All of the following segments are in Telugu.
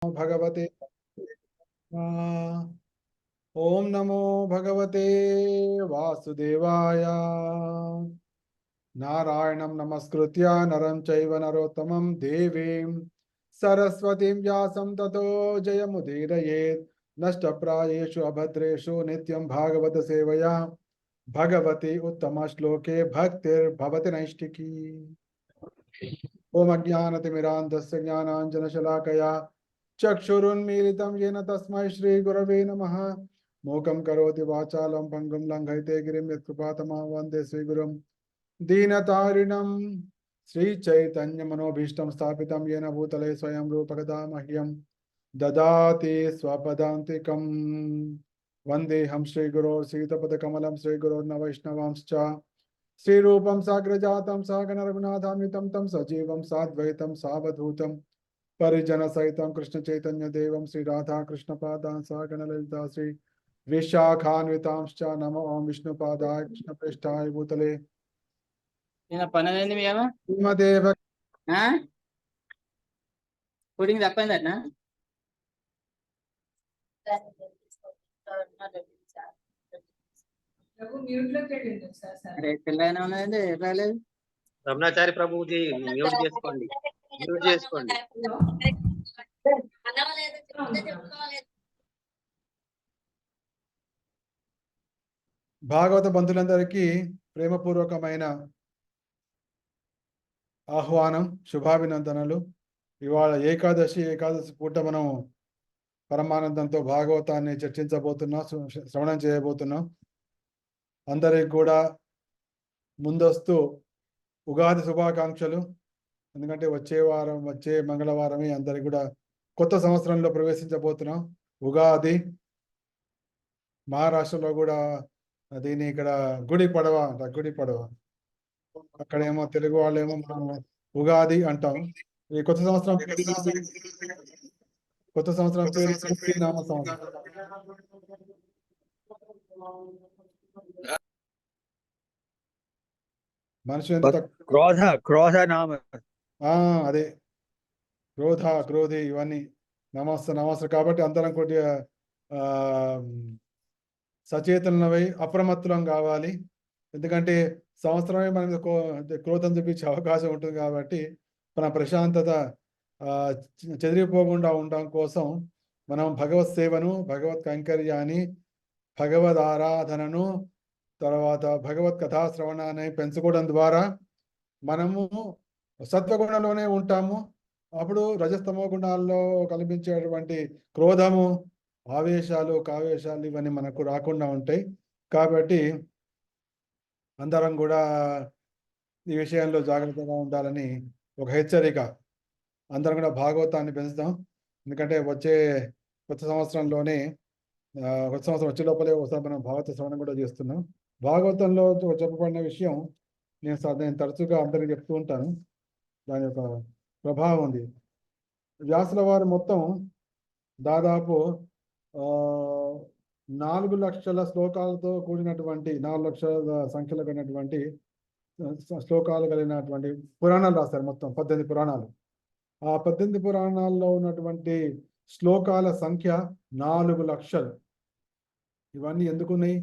भगवते ओम नमो भगवते वासुदेवाय। नारायणं नमस्कृत्य नरं चैव नरोत्तमं देवीं सरस्वतीं व्यासं ततो जयमुदीरयेत्। नष्टप्रायेषु अभद्रेषु नित्यं भागवत सेवया भगवती उत्तम श्लोके भक्तिर्भवति नैष्टिकी। ओम अज्ञानतिमिरान्धस्य ज्ञानाञ्जनशलाकया चक्षुरुन्मीलितं येन तस्मै श्रीगुरवे नमः। मूकं करोति वाचालं पङ्गुं लङ्घयते गिरिं यत्कृपातमहं वन्दे श्रीगुरुं दीनतारिणं। श्रीचैतन्यमनोभीष्टं स्थापितं येन भूतले स्वयं रूपकदा मह्यं ददाति स्वपदान्तिकं। वन्देऽहं श्रीगुरो सीतपदकमलं श्रीगुरोर्न वैष्णवांश्च श्रीरूपं साग्रजातं सहगण रघुनाथान्वितं तं सजीवं साद्वैतं सावधूतं परिजनसहितं कृष्ण चैतन्य देवं श्री राधा कृष्ण पादान् सहगण ललिता श्री विशाखान्वितांश्च नमो ओं विष्णुपादाय कृष्ण प्रेष्ठाय भूतले श्रीमदेव పుడింగ్ తప్పైందట్నా అరే తెల్లగానే ఉన్నదండి రాలేదు. రమణాచారి ప్రభుజీ మ్యూట్ చేసుకోండి. భాగవత బంధువులందరికీ ప్రేమపూర్వకమైన ఆహ్వానం, శుభాభినందనలు. ఇవాళ ఏకాదశి పూట మనం పరమానందంతో భాగవతాన్ని చర్చించబోతున్నాం, శ్రవణం చేయబోతున్నాం. అందరికి కూడా ముందస్తు ఉగాది శుభాకాంక్షలు. ఎందుకంటే వచ్చే మంగళవారమే అందరికి కూడా కొత్త సంవత్సరంలో ప్రవేశించబోతున్నాం. ఉగాది మహారాష్ట్రలో కూడా దీన్ని ఇక్కడ గుడి పడవ అంట, గుడి పడవ. అక్కడేమో తెలుగు వాళ్ళేమో మనం ఉగాది అంటాం. ఈ కొత్త సంవత్సరం పేరు నామ సంవత్సరం. మనుషులు ఎంత అదే క్రోధి ఇవన్నీ నమస్తే కాబట్టి అందరం కొద్దిగా సచేతనమై అప్రమత్తులం కావాలి. ఎందుకంటే సంవత్సరమే మనకి క్రోధం చూపించే అవకాశం ఉంటుంది. కాబట్టి మన ప్రశాంతత చెదిరిపోకుండా ఉండడం కోసం మనం భగవత్ సేవను, భగవత్ కైంకర్యాన్ని, భగవద్ ఆరాధనను, తర్వాత భగవత్ కథాశ్రవణాన్ని పెంచుకోవడం ద్వారా మనము సత్వగుణంలోనే ఉంటాము. అప్పుడు రజస్తమో గుణాల్లో కనిపించేటువంటి క్రోధము, ఆవేశాలు, కావేశాలు ఇవన్నీ మనకు రాకుండా ఉంటాయి. కాబట్టి అందరం కూడా ఈ విషయంలో జాగ్రత్తగా ఉండాలని ఒక హెచ్చరిక. అందరం కూడా భాగవతాన్ని పెంచుదాం. ఎందుకంటే వచ్చే కొత్త సంవత్సరంలోనే కొత్త సంవత్సరం వచ్చే లోపలే ఒకసారి మనం భాగవత శ్రవణం కూడా చేస్తున్నాం. భాగవతంలో చెప్పబడిన విషయం నేను తరచుగా అందరికి చెప్తూ ఉంటాను. దాని యొక్క ప్రభావం ఉంది. వ్యాసుల వారు మొత్తం దాదాపు 4 లక్షల శ్లోకాలతో కూడినటువంటి 4 లక్షల సంఖ్యలో కలిగినటువంటి శ్లోకాలు కలిగినటువంటి పురాణాలు రాస్తారు. మొత్తం 18 పురాణాలు. ఆ 18 పురాణాల్లో ఉన్నటువంటి శ్లోకాల సంఖ్య 4 లక్షలు. ఇవన్నీ ఎందుకున్నాయి?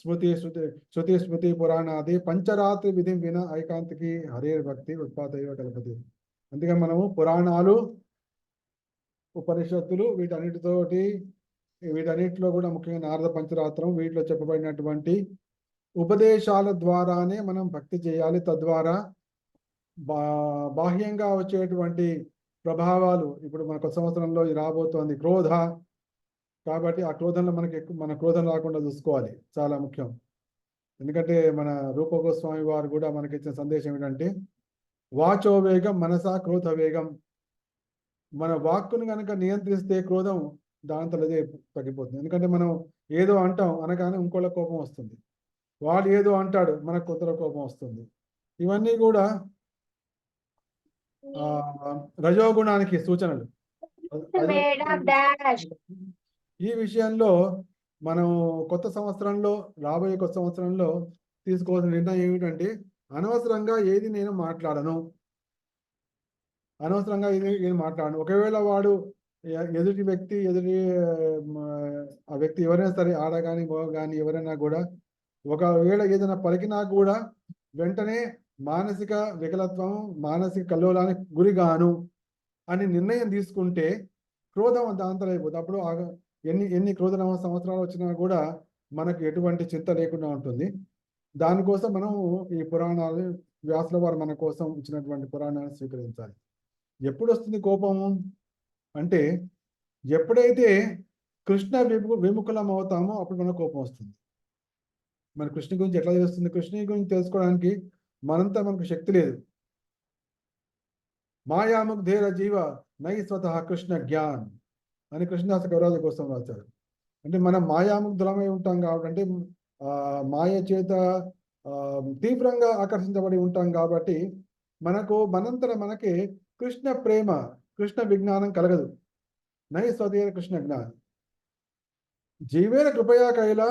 శృతి స్మృతి పురాణాది పంచరాత్రి విధి విన ఐకాంతికి హరే భక్తి ఉత్పాదైవ కల్పతి. అందుకే మనము పురాణాలు, ఉపనిషత్తులు వీటన్నిటిలో కూడా ముఖ్యంగా నారద పంచరాత్రం వీటిలో చెప్పబడినటువంటి ఉపదేశాల ద్వారానే మనం భక్తి చేయాలి. తద్వారా బాహ్యంగా వచ్చేటువంటి ప్రభావాలు, ఇప్పుడు మన కొత్త సంవత్సరంలో రాబోతోంది క్రోధ. కాబట్టి ఆ క్రోధంలో మన క్రోధం రాకుండా చూసుకోవాలి, చాలా ముఖ్యం. ఎందుకంటే మన రూప గోస్వామి వారు కూడా మనకి ఇచ్చిన సందేశం ఏంటంటే వాచో వేగం మనసా క్రోధ వేగం. మన వాక్కును కనుక నియంత్రిస్తే క్రోధం దాంతలదే తగ్గిపోతుంది. ఎందుకంటే మనం ఏదో అంటాం అనగానే ఇంకోళ్ళ కోపం వస్తుంది. వాడు ఏదో అంటాడు, మనకు కొత్తలో కోపం వస్తుంది. ఇవన్నీ కూడా రజోగుణానికి సూచనలు. ఈ విషయంలో మనం రాబోయే కొత్త సంవత్సరంలో తీసుకోవాల్సిన నిర్ణయం ఏమిటంటే అనవసరంగా ఏది నేను మాట్లాడను. ఒకవేళ వాడు ఎదుటి వ్యక్తి ఆ వ్యక్తి ఎవరైనా సరే, ఆడ కానీ మగ కానీ ఎవరైనా కూడా ఒకవేళ ఏదైనా పలికినా కూడా వెంటనే మానసిక వికలత్వం, మానసిక కల్లోలానికి గురిగాను అని నిర్ణయం తీసుకుంటే క్రోధం దాంతరైపోతుంది. అప్పుడు ఎన్ని క్రోధనామ సంవత్సరాలు వచ్చినా కూడా మనకు ఎటువంటి చింత లేకుండా ఉంటుంది. దానికోసం మనం ఈ పురాణాలు, వ్యాసుల వారు మన కోసం ఇచ్చినటువంటి పురాణాలను స్వీకరించాలి. ఎప్పుడు వస్తుంది కోపము అంటే, ఎప్పుడైతే కృష్ణ విముఖులం అవుతామో అప్పుడు మనకు కోపం వస్తుంది. మన కృష్ణ గురించి ఎట్లా తెలుస్తుంది? కృష్ణ గురించి తెలుసుకోవడానికి మనంతా మనకు శక్తి లేదు. మాయాముగ్ధేర జీవ నై స్వతః కృష్ణ జ్ఞాన్ అని కృష్ణదాస కవిరాజు కోసం రాశారు. అంటే మనం మాయాముగ్ధులమై ఉంటాం కాబట్టి, అంటే మాయ చేత తీవ్రంగా ఆకర్షించబడి ఉంటాం కాబట్టి మనంతట మనకి కృష్ణ ప్రేమ, కృష్ణ విజ్ఞానం కలగదు. నై స్వతేర కృష్ణ జ్ఞానం జీవేన కృపయా కైల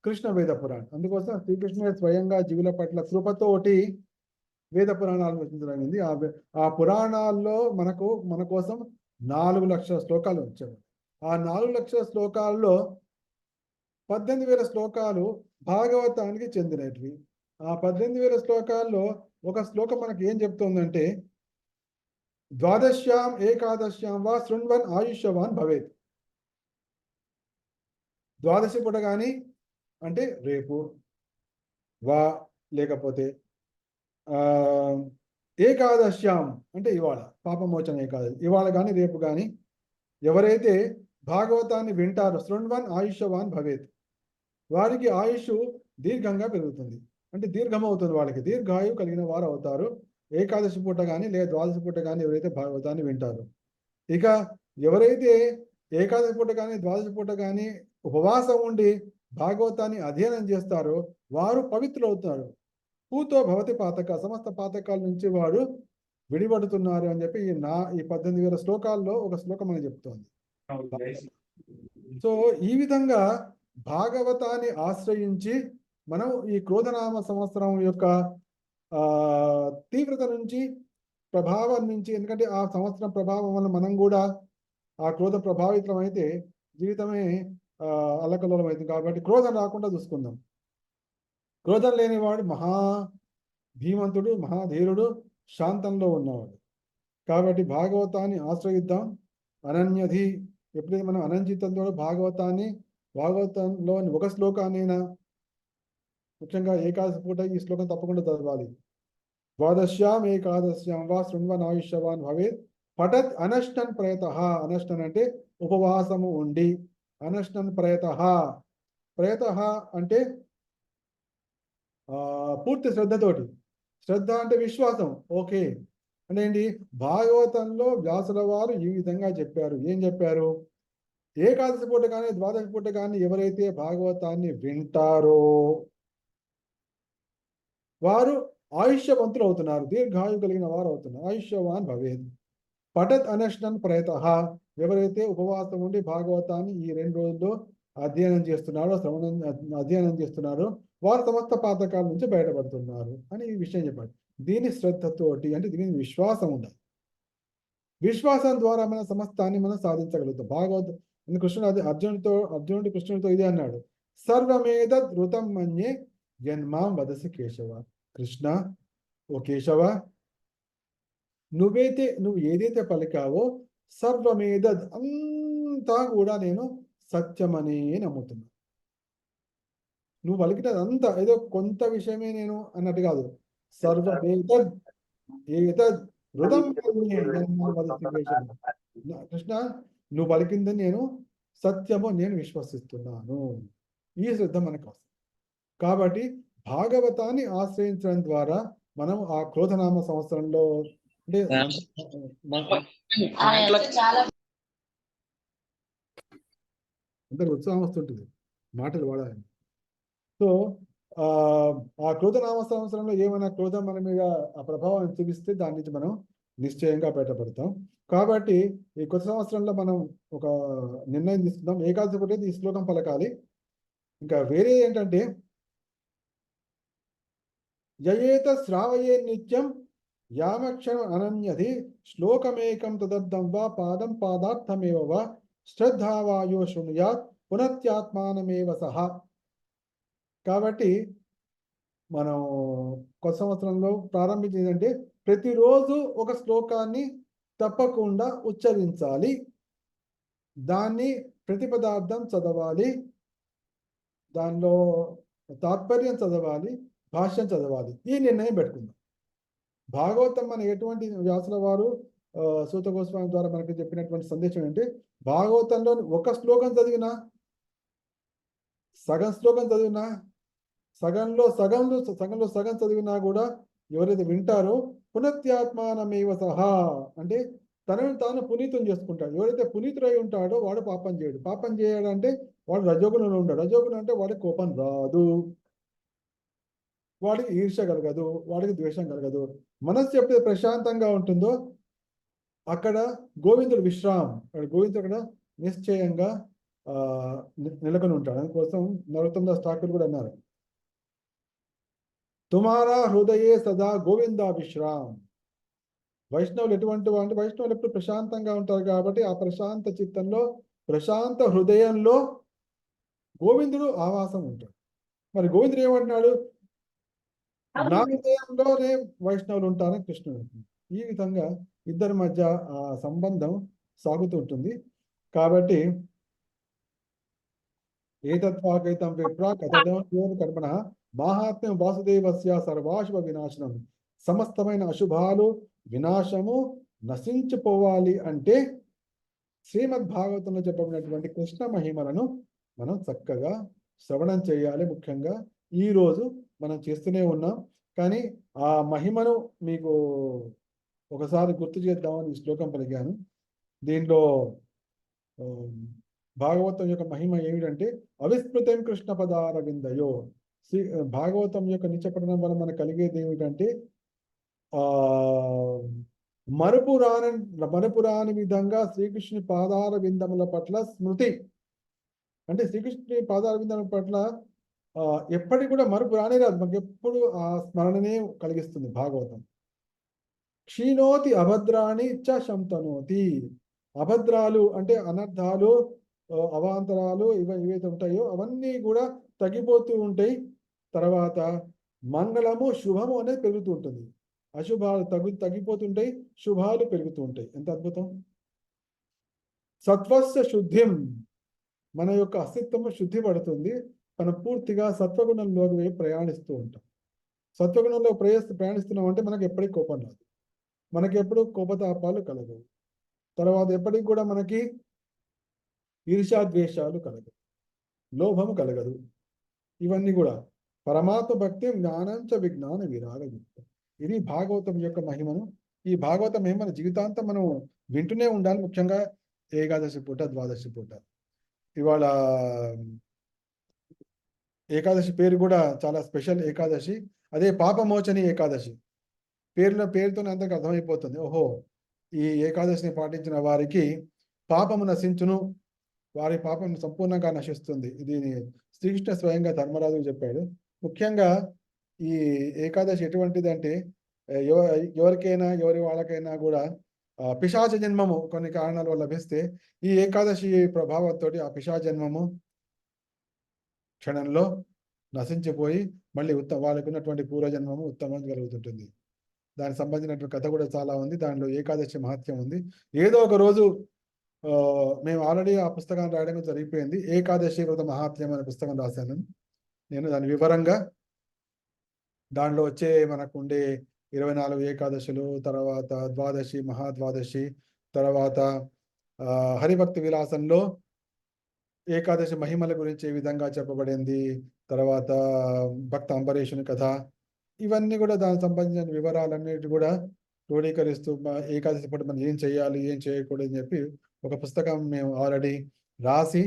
కృష్ణ వేద పురాణం. అందుకోసం శ్రీకృష్ణుడు స్వయంగా జీవుల పట్ల కృపతోటి వేద పురాణాలు రచించడం. ఆ పురాణాల్లో మన కోసం 4 లక్షల శ్లోకాలు వచ్చాయి. ఆ 4 లక్షల శ్లోకాల్లో 18,000 శ్లోకాలు భాగవతానికి చెందినవి. ఆ 18,000 శ్లోకాల్లో ఒక శ్లోకం మనకి ఏం చెప్తుందంటే, ద్వాదశ్యాం ఏకాదశ్యాం వా శృణ్వన్ ఆయుష్యవాన్ భవేత్. ద్వాదశి పూట కానీ అంటే రేపు, వా లేకపోతే ఏకాదశ్యాం అంటే ఇవాళ, పాపమోచన ఏకాదశి, ఇవాళ కానీ రేపు కానీ ఎవరైతే భాగవతాన్ని వింటారో, శృణ్వన్ ఆయుష్యవాన్ భవేత్, వారికి ఆయుష్ దీర్ఘంగా పెరుగుతుంది. అంటే దీర్ఘమవుతుంది, వాళ్ళకి దీర్ఘాయువు కలిగిన వారు అవుతారు. ఏకాదశి పూట కానీ లేదా ద్వాదశి పూట కానీ ఎవరైతే భాగవతాన్ని వింటారో. ఇక ఎవరైతే ఏకాదశి పూట కానీ ద్వాదశి పూట కానీ ఉపవాసం ఉండి భాగవతాన్ని అధ్యయనం చేస్తారో వారు పవిత్రులు అవుతారు. పూతో భవతి పాతక, సమస్త పాతకాల నుంచి వారు విడిపడుతున్నారు అని చెప్పి ఈ 18,000 శ్లోకాల్లో ఒక శ్లోకం అని చెప్తోంది. సో ఈ విధంగా భాగవతాన్ని ఆశ్రయించి మనం ఈ క్రోధనామ సంవత్సరం యొక్క తీవ్రత నుంచి, ప్రభావం నుంచి, ఎందుకంటే ఆ సంవత్సరం ప్రభావం వల్ల మనం కూడా ఆ క్రోధ ప్రభావితం అయితే జీవితమే అల్లకల్లోలం అవుతుంది. కాబట్టి క్రోధం రాకుండా చూసుకుందాం. క్రోధం లేనివాడు భీమంతుడు, మహాధీరుడు, శాంతంలో ఉన్నవాడు. కాబట్టి భాగవతాన్ని ఆశ్రయిద్దాం. అనన్యధి, ఎప్పుడైతే మనం అనంచితంతో భాగవతంలోని ఒక శ్లోకాన్నైనా, ముఖ్యంగా ఏకాదశి పూట ఈ శ్లోకం తప్పకుండా చదవాలి. ద్వాదశ్యాం ఏకాదశ్యాం వా శృణ్వన్ ఆయుష్యవాన్ భవేత్ పఠత్ అనష్టన్ ప్రయతః. అనష్టన్ అంటే ఉపవాసము ఉండి, అనష్టన్ ప్రయతః. ప్రయతః అంటే పూర్తి శ్రద్ధతోటి. శ్రద్ధ అంటే విశ్వాసం. ఓకే అంటే ఏంటి? భాగవతంలో వ్యాసుల వారు ఈ విధంగా చెప్పారు. ఏం చెప్పారు? ఏకాదశి పూట కానీ ద్వాదశి పూట కానీ ఎవరైతే భాగవతాన్ని వింటారో వారు ఆయుష్యవంతులు అవుతున్నారు, దీర్ఘాయు కలిగిన వారు అవుతున్నారు. ఆయుష్యవాన్ భవేత్. పఠత్ అనష్టన్ ప్రయతః, ఎవరైతే ఉపవాసం ఉండి భాగవతాన్ని ఈ 2 రోజుల్లో అధ్యయనం చేస్తున్నారో, అధ్యయనం చేస్తున్నారో వారు సమస్త పాతకాల నుంచి బయటపడుతున్నారు అని ఈ విషయం చెప్పారు. దీని శ్రద్ధతోటి, అంటే దీని విశ్వాసం ఉండాలి. విశ్వాసం ద్వారా మన సమస్తాన్ని మనం సాధించగలుగుతాం. అర్జునుడు కృష్ణుడితో ఇదే అన్నాడు, సర్వమేతద్ ఋతం మన్యే యన్మాం వదసి కేశవ. కృష్ణ, ఓ కేశవ, నువ్వు ఏదైతే పలికావో సర్వమేతద్, అంతా కూడా నేను సత్యమనే నమ్ముతున్నా. నువ్వు పలికినది అంతా ఏదో కొంత విషయమే నేను అన్నట్టు కాదు. సర్వమేతద్ ఏతద్ ఋతం మన్యే యన్మాం వదసి కేశవ. కృష్ణ, నువ్వు పలికిందని నేను సత్యము నేను విశ్వసిస్తున్నాను. ఈ శ్రద్ధ మనకు అవసరం. కాబట్టి భాగవతాన్ని ఆశ్రయించడం ద్వారా మనం ఆ క్రోధనామ సంవత్సరంలో, అంటే అందరు ఉత్సాహం వస్తుంటుంది మాటలు వాడాలని. సో ఆ క్రోధనామ సంవత్సరంలో ఏమైనా క్రోధం మన మీద ఆ ప్రభావాన్ని చూపిస్తే దాని నుంచి మనం నిశ్చయంగా బయటపడతాం. కాబట్టి ఈ కొత్త సంవత్సరంలో మనం ఒక నిర్ణయం తీసుకుందాం. ఏకాదశి పూట ఈ శ్లోకం పలకాలి. ఇంకా వేరే ఏంటంటే, యయేత శ్రావయే నిత్యం యామక్షరం అనన్యది శ్లోకమేకం తదర్థం వా పాదం పాదార్థమేవ వా శ్రద్ధావాయో శృణుయాత్ పునత్యాత్మానమేవ సహ. కాబట్టి మనం కొత్త సంవత్సరంలో ప్రారంభించేది అంటే ప్రతిరోజు ఒక శ్లోకాన్ని తప్పకుండా ఉచ్చరించాలి, దాన్ని ప్రతిపదార్థం చదవాలి, దానిలో తాత్పర్యం చదవాలి, భాష్యం చదవాలి. ఈ నిర్ణయం పెట్టుకుందాం. భాగవతం మన ఎటువంటి వ్యాసుల వారు సూత గోస్వామి ద్వారా మనకు చెప్పినటువంటి సందేశం ఏంటి, భాగవతంలో ఒక శ్లోకం చదివినా, సగం శ్లోకం చదివినా, సగంలో సగం చదివినా కూడా ఎవరైతే వింటారో పునత్యాత్మానమేవ సహా అంటే తనను తాను పునీతం చేసుకుంటాడు. ఎవరైతే పునీతుడై ఉంటాడో వాడు పాపం చేయడు. పాపం చేయడంటే వాడు రజోగుణంలో ఉంటాడు. రజోగుణం అంటే వాడికి కోపం రాదు, వాడికి ఈర్ష్య కలగదు, వాడికి ద్వేషం కలగదు. మనస్సు ఎప్పుడైతే ప్రశాంతంగా ఉంటుందో అక్కడ గోవిందుడు విశ్రాం, గోవిందుడు అక్కడ నిశ్చయంగా నెలకొని ఉంటాడు. అందుకోసం నరోత్తమ దాస్ ఠాకూర్ కూడా అన్నారు, తుమారా హృదయే సదా గోవింద విశ్రామ్. వైష్ణవులు ఎటువంటి అంటే వైష్ణవులు ఎప్పుడు ప్రశాంతంగా ఉంటారు కాబట్టి ఆ ప్రశాంత చిత్తంలో, ప్రశాంత హృదయంలో గోవిందుడు ఆవాసం ఉంటాడు. మరి గోవిందుడు ఏమంటున్నాడు, నా హృదయంలోనే వైష్ణవులు ఉంటారని కృష్ణుడు. ఈ విధంగా ఇద్దరి మధ్య ఆ సంబంధం సాగుతూ ఉంటుంది. కాబట్టి ఏతత్వాకైతం విప్రా కథం కర్మణ మాహాత్మ్యం వాసుదేవస్య సర్వాశుభ వినాశనం. సమస్తమైన అశుభాలు వినాశము నశించిపోవాలి అంటే శ్రీమద్ భాగవతంలో చెప్పబడినటువంటి కృష్ణ మహిమలను మనం చక్కగా శ్రవణం చేయాలి. ముఖ్యంగా ఈరోజు మనం చేస్తూనే ఉన్నాం, కానీ ఆ మహిమను మీకు ఒకసారి గుర్తు చేద్దామని ఈ శ్లోకం పలికాను. దీంట్లో భాగవతం యొక్క మహిమ ఏమిటంటే అవిస్మృతం కృష్ణ పదార విందయో. భాగవతం యొక్క నిత్యపఠనం వల్ల మనకు కలిగేది ఏమిటంటే మరపురాని విధంగా శ్రీకృష్ణుని పాదార విందముల పట్ల స్మృతి. అంటే శ్రీకృష్ణుని పాదార విందముల పట్ల ఎప్పటికి కూడా మరుపు రానే రాదు, మనకి ఎప్పుడు ఆ స్మరణనే కలిగిస్తుంది భాగవతం. క్షీణోతి అభద్రాణి చ శంతనోతి. అభద్రాలు అంటే అనర్థాలు, అవాంతరాలు ఏవైతే ఉంటాయో అవన్నీ కూడా తగ్గిపోతూ ఉంటాయి. తర్వాత మంగళము శుభము అనేది పెరుగుతూ ఉంటుంది. అశుభాలు తగ్గిపోతుంటాయి, శుభాలు పెరుగుతూ ఉంటాయి. ఎంత అద్భుతం. సత్వస్య శుద్ధిం, మన యొక్క అస్తిత్వము శుద్ధి పడుతుంది. మనం పూర్తిగా సత్వగుణంలోకి ప్రయాణిస్తూ ఉంటాం. సత్వగుణంలో ప్రయాణిస్తున్నాం అంటే మనకి ఎప్పటికీ కోపం రాదు, మనకి ఎప్పుడు కోపతాపాలు కలగవు. తర్వాత ఎప్పటికి కూడా మనకి ఈర్ష్యాద్వేషాలు కలగదు, లోభము కలగదు. ఇవన్నీ కూడా పరమాత్మ భక్తి జ్ఞానంచ విజ్ఞాన విరాగయుక్తం. ఇది భాగవతం యొక్క మహిమను. ఈ భాగవతం మన జీవితాంతం మనం వింటూనే ఉండాలి. ముఖ్యంగా ఏకాదశి పూట, ద్వాదశి పూట. ఇవాళ ఏకాదశి పేరు కూడా చాలా స్పెషల్ ఏకాదశి, అదే పాపమోచని ఏకాదశి. పేరుతోనే అందరికి అర్థమైపోతుంది, ఓహో ఈ ఏకాదశిని పాటించిన వారికి పాపము నశించును, వారి పాపం సంపూర్ణంగా నశిస్తుంది. ఇది శ్రీకృష్ణ స్వయంగా ధర్మరాజుకు చెప్పాడు. ముఖ్యంగా ఈ ఏకాదశి ఎటువంటిది అంటే ఎవరికైనా వాళ్ళకైనా కూడా పిశాచ జన్మము కొన్ని కారణాల వల్ల లభిస్తే ఈ ఏకాదశి ప్రభావంతో ఆ పిశాచ జన్మము క్షణంలో నశించిపోయి మళ్ళీ వాళ్ళకు ఉన్నటువంటి పూర్వజన్మము ఉత్తమం కలుగుతుంటుంది. దానికి సంబంధించినటువంటి కథ కూడా చాలా ఉంది, దానిలో ఏకాదశి మహత్యం ఉంది. ఏదో ఒక రోజు మేము ఆల్రెడీ ఆ పుస్తకాన్ని రాయడం జరిగిపోయింది. ఏకాదశి వ్రత మహాత్మ్యం అనే పుస్తకం రాశాను నేను. దాని వివరంగా దానిలో వచ్చే మనకు ఉండే 24 ఏకాదశులు, తర్వాత ద్వాదశి, మహాద్వాదశి, తర్వాత హరిభక్తి విలాసంలో ఏకాదశి మహిమల గురించి ఏ విధంగా చెప్పబడింది, తర్వాత భక్త అంబరీషుని కథ, ఇవన్నీ కూడా దానికి సంబంధించిన వివరాలన్నిటి కూడా క్రోడీకరిస్తూ ఏకాదశి పూట మనం ఏం చేయాలి, ఏం చేయకూడదు అని చెప్పి ఒక పుస్తకం మేము ఆల్రెడీ రాసి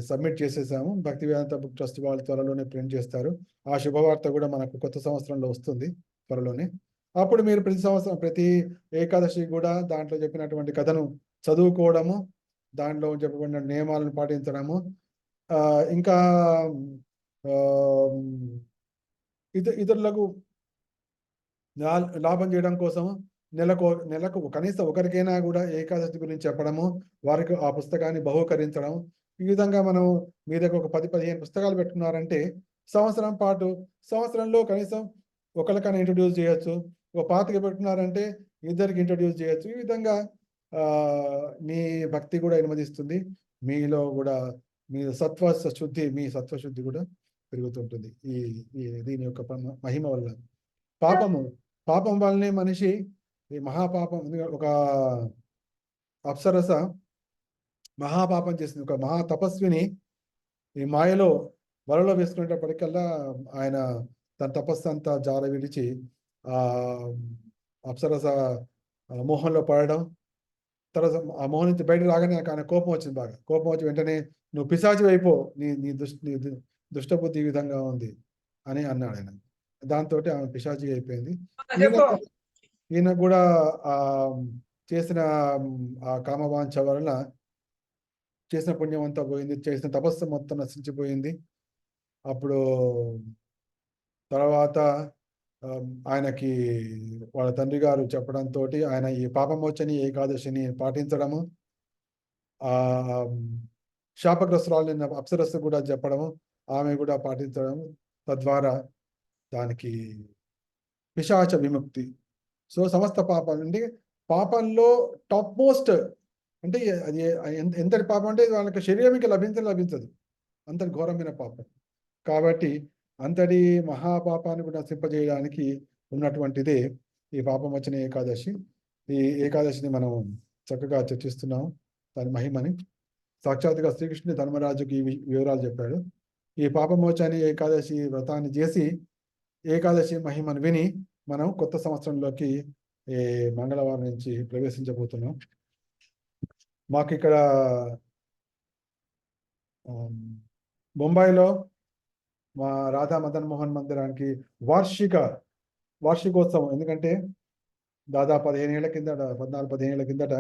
సబ్మిట్ చేసేసాము. భక్తి వేదాంత బుక్ ట్రస్ట్ వాళ్ళు త్వరలోనే ప్రింట్ చేస్తారు. ఆ శుభవార్త కూడా మనకు కొత్త సంవత్సరంలో వస్తుంది త్వరలోనే. అప్పుడు మీరు ప్రతి సంవత్సరం ప్రతి ఏకాదశి కూడా దాంట్లో చెప్పినటువంటి కథను చదువుకోవడము, దాంట్లో చెప్పబడిన నియమాలను పాటించడము, ఇంకా ఇతరులకు లాభం చేయడం కోసం నెలకు కనీసం ఒకరికైనా కూడా ఏకాదశి గురించి చెప్పడము, వారికి ఆ పుస్తకాన్ని బహూకరించడం. ఈ విధంగా మనం మీ దగ్గర ఒక 10-15 పుస్తకాలు పెట్టుకున్నారంటే సంవత్సరంలో కనీసం ఒకరికైనా ఇంట్రడ్యూస్ చేయొచ్చు. ఒక పాతిక పెట్టుకున్నారంటే ఇద్దరికి ఇంట్రడ్యూస్ చేయొచ్చు. ఈ విధంగా మీ భక్తి కూడా అనుమతిస్తుంది. మీలో కూడా మీ సత్వశుద్ధి కూడా పెరుగుతుంటుంది దీని యొక్క మహిమ వల్ల. పాపం వల్లనే మనిషి ఈ మహాపాపం, ఒక అప్సరస మహాపాపం చేసింది. ఒక మహా తపస్విని ఈ మాయలో వలలో వేసుకునేటప్పటికల్లా ఆయన తన తపస్సు అంతా జార విడిచి ఆ అప్సరస మోహంలో పడడం. తర్వాత ఆ మోహం నుంచి బయటకు రాగానే ఆయన కోపం వచ్చింది. బాగా కోపం వచ్చి వెంటనే నువ్వు పిశాచి అయిపో, నీ దుష్టబుద్ధి ఈ విధంగా ఉంది అని అన్నాడు ఆయన. దాంతో ఆమె పిశాచి అయిపోయింది. ఈయన కూడా ఆ చేసిన ఆ కామవాంఛ వలన చేసిన పుణ్యం అంతా పోయింది, చేసిన తపస్సు మొత్తం నశించిపోయింది. అప్పుడు తర్వాత ఆయనకి వాళ్ళ తండ్రి గారు చెప్పడంతో ఆయన ఈ పాపమోచని ఏకాదశిని పాటించడము, ఆ శాపగ్రస్తురాలు అప్సరస్సు కూడా చెప్పడము, ఆమె కూడా పాటించడం, తద్వారా దానికి పిశాచ విముక్తి. సో సమస్త పాపాలు అంటే పాపంలో టాప్ మోస్ట్ అంటే అది ఎంతటి పాపం అంటే వాళ్ళకి శరీరంకి లభించదు, అంతటి ఘోరమైన పాపం. కాబట్టి అంతటి మహాపాపాన్ని కూడా నశింపజేయడానికి ఉన్నటువంటిదే ఈ పాపమోచన ఏకాదశి. ఈ ఏకాదశిని మనం చక్కగా చర్చిస్తున్నాం, దాని మహిమని. సాక్షాత్గా శ్రీకృష్ణుడు ధర్మరాజుకి ఈ వివరాలు చెప్పాడు. ఈ పాపమోచని ఏకాదశి వ్రతాన్ని చేసి ఏకాదశి మహిమను విని మనం కొత్త సంవత్సరంలోకి మంగళవారం నుంచి ప్రవేశించబోతున్నాం. మాకు ఇక్కడ బొంబాయిలో మా రాధా మదన్ మోహన్ మందిరానికి వార్షికోత్సవం. ఎందుకంటే దాదాపు 15 ఏళ్ల కిందట, 14-15 ఏళ్ల కిందట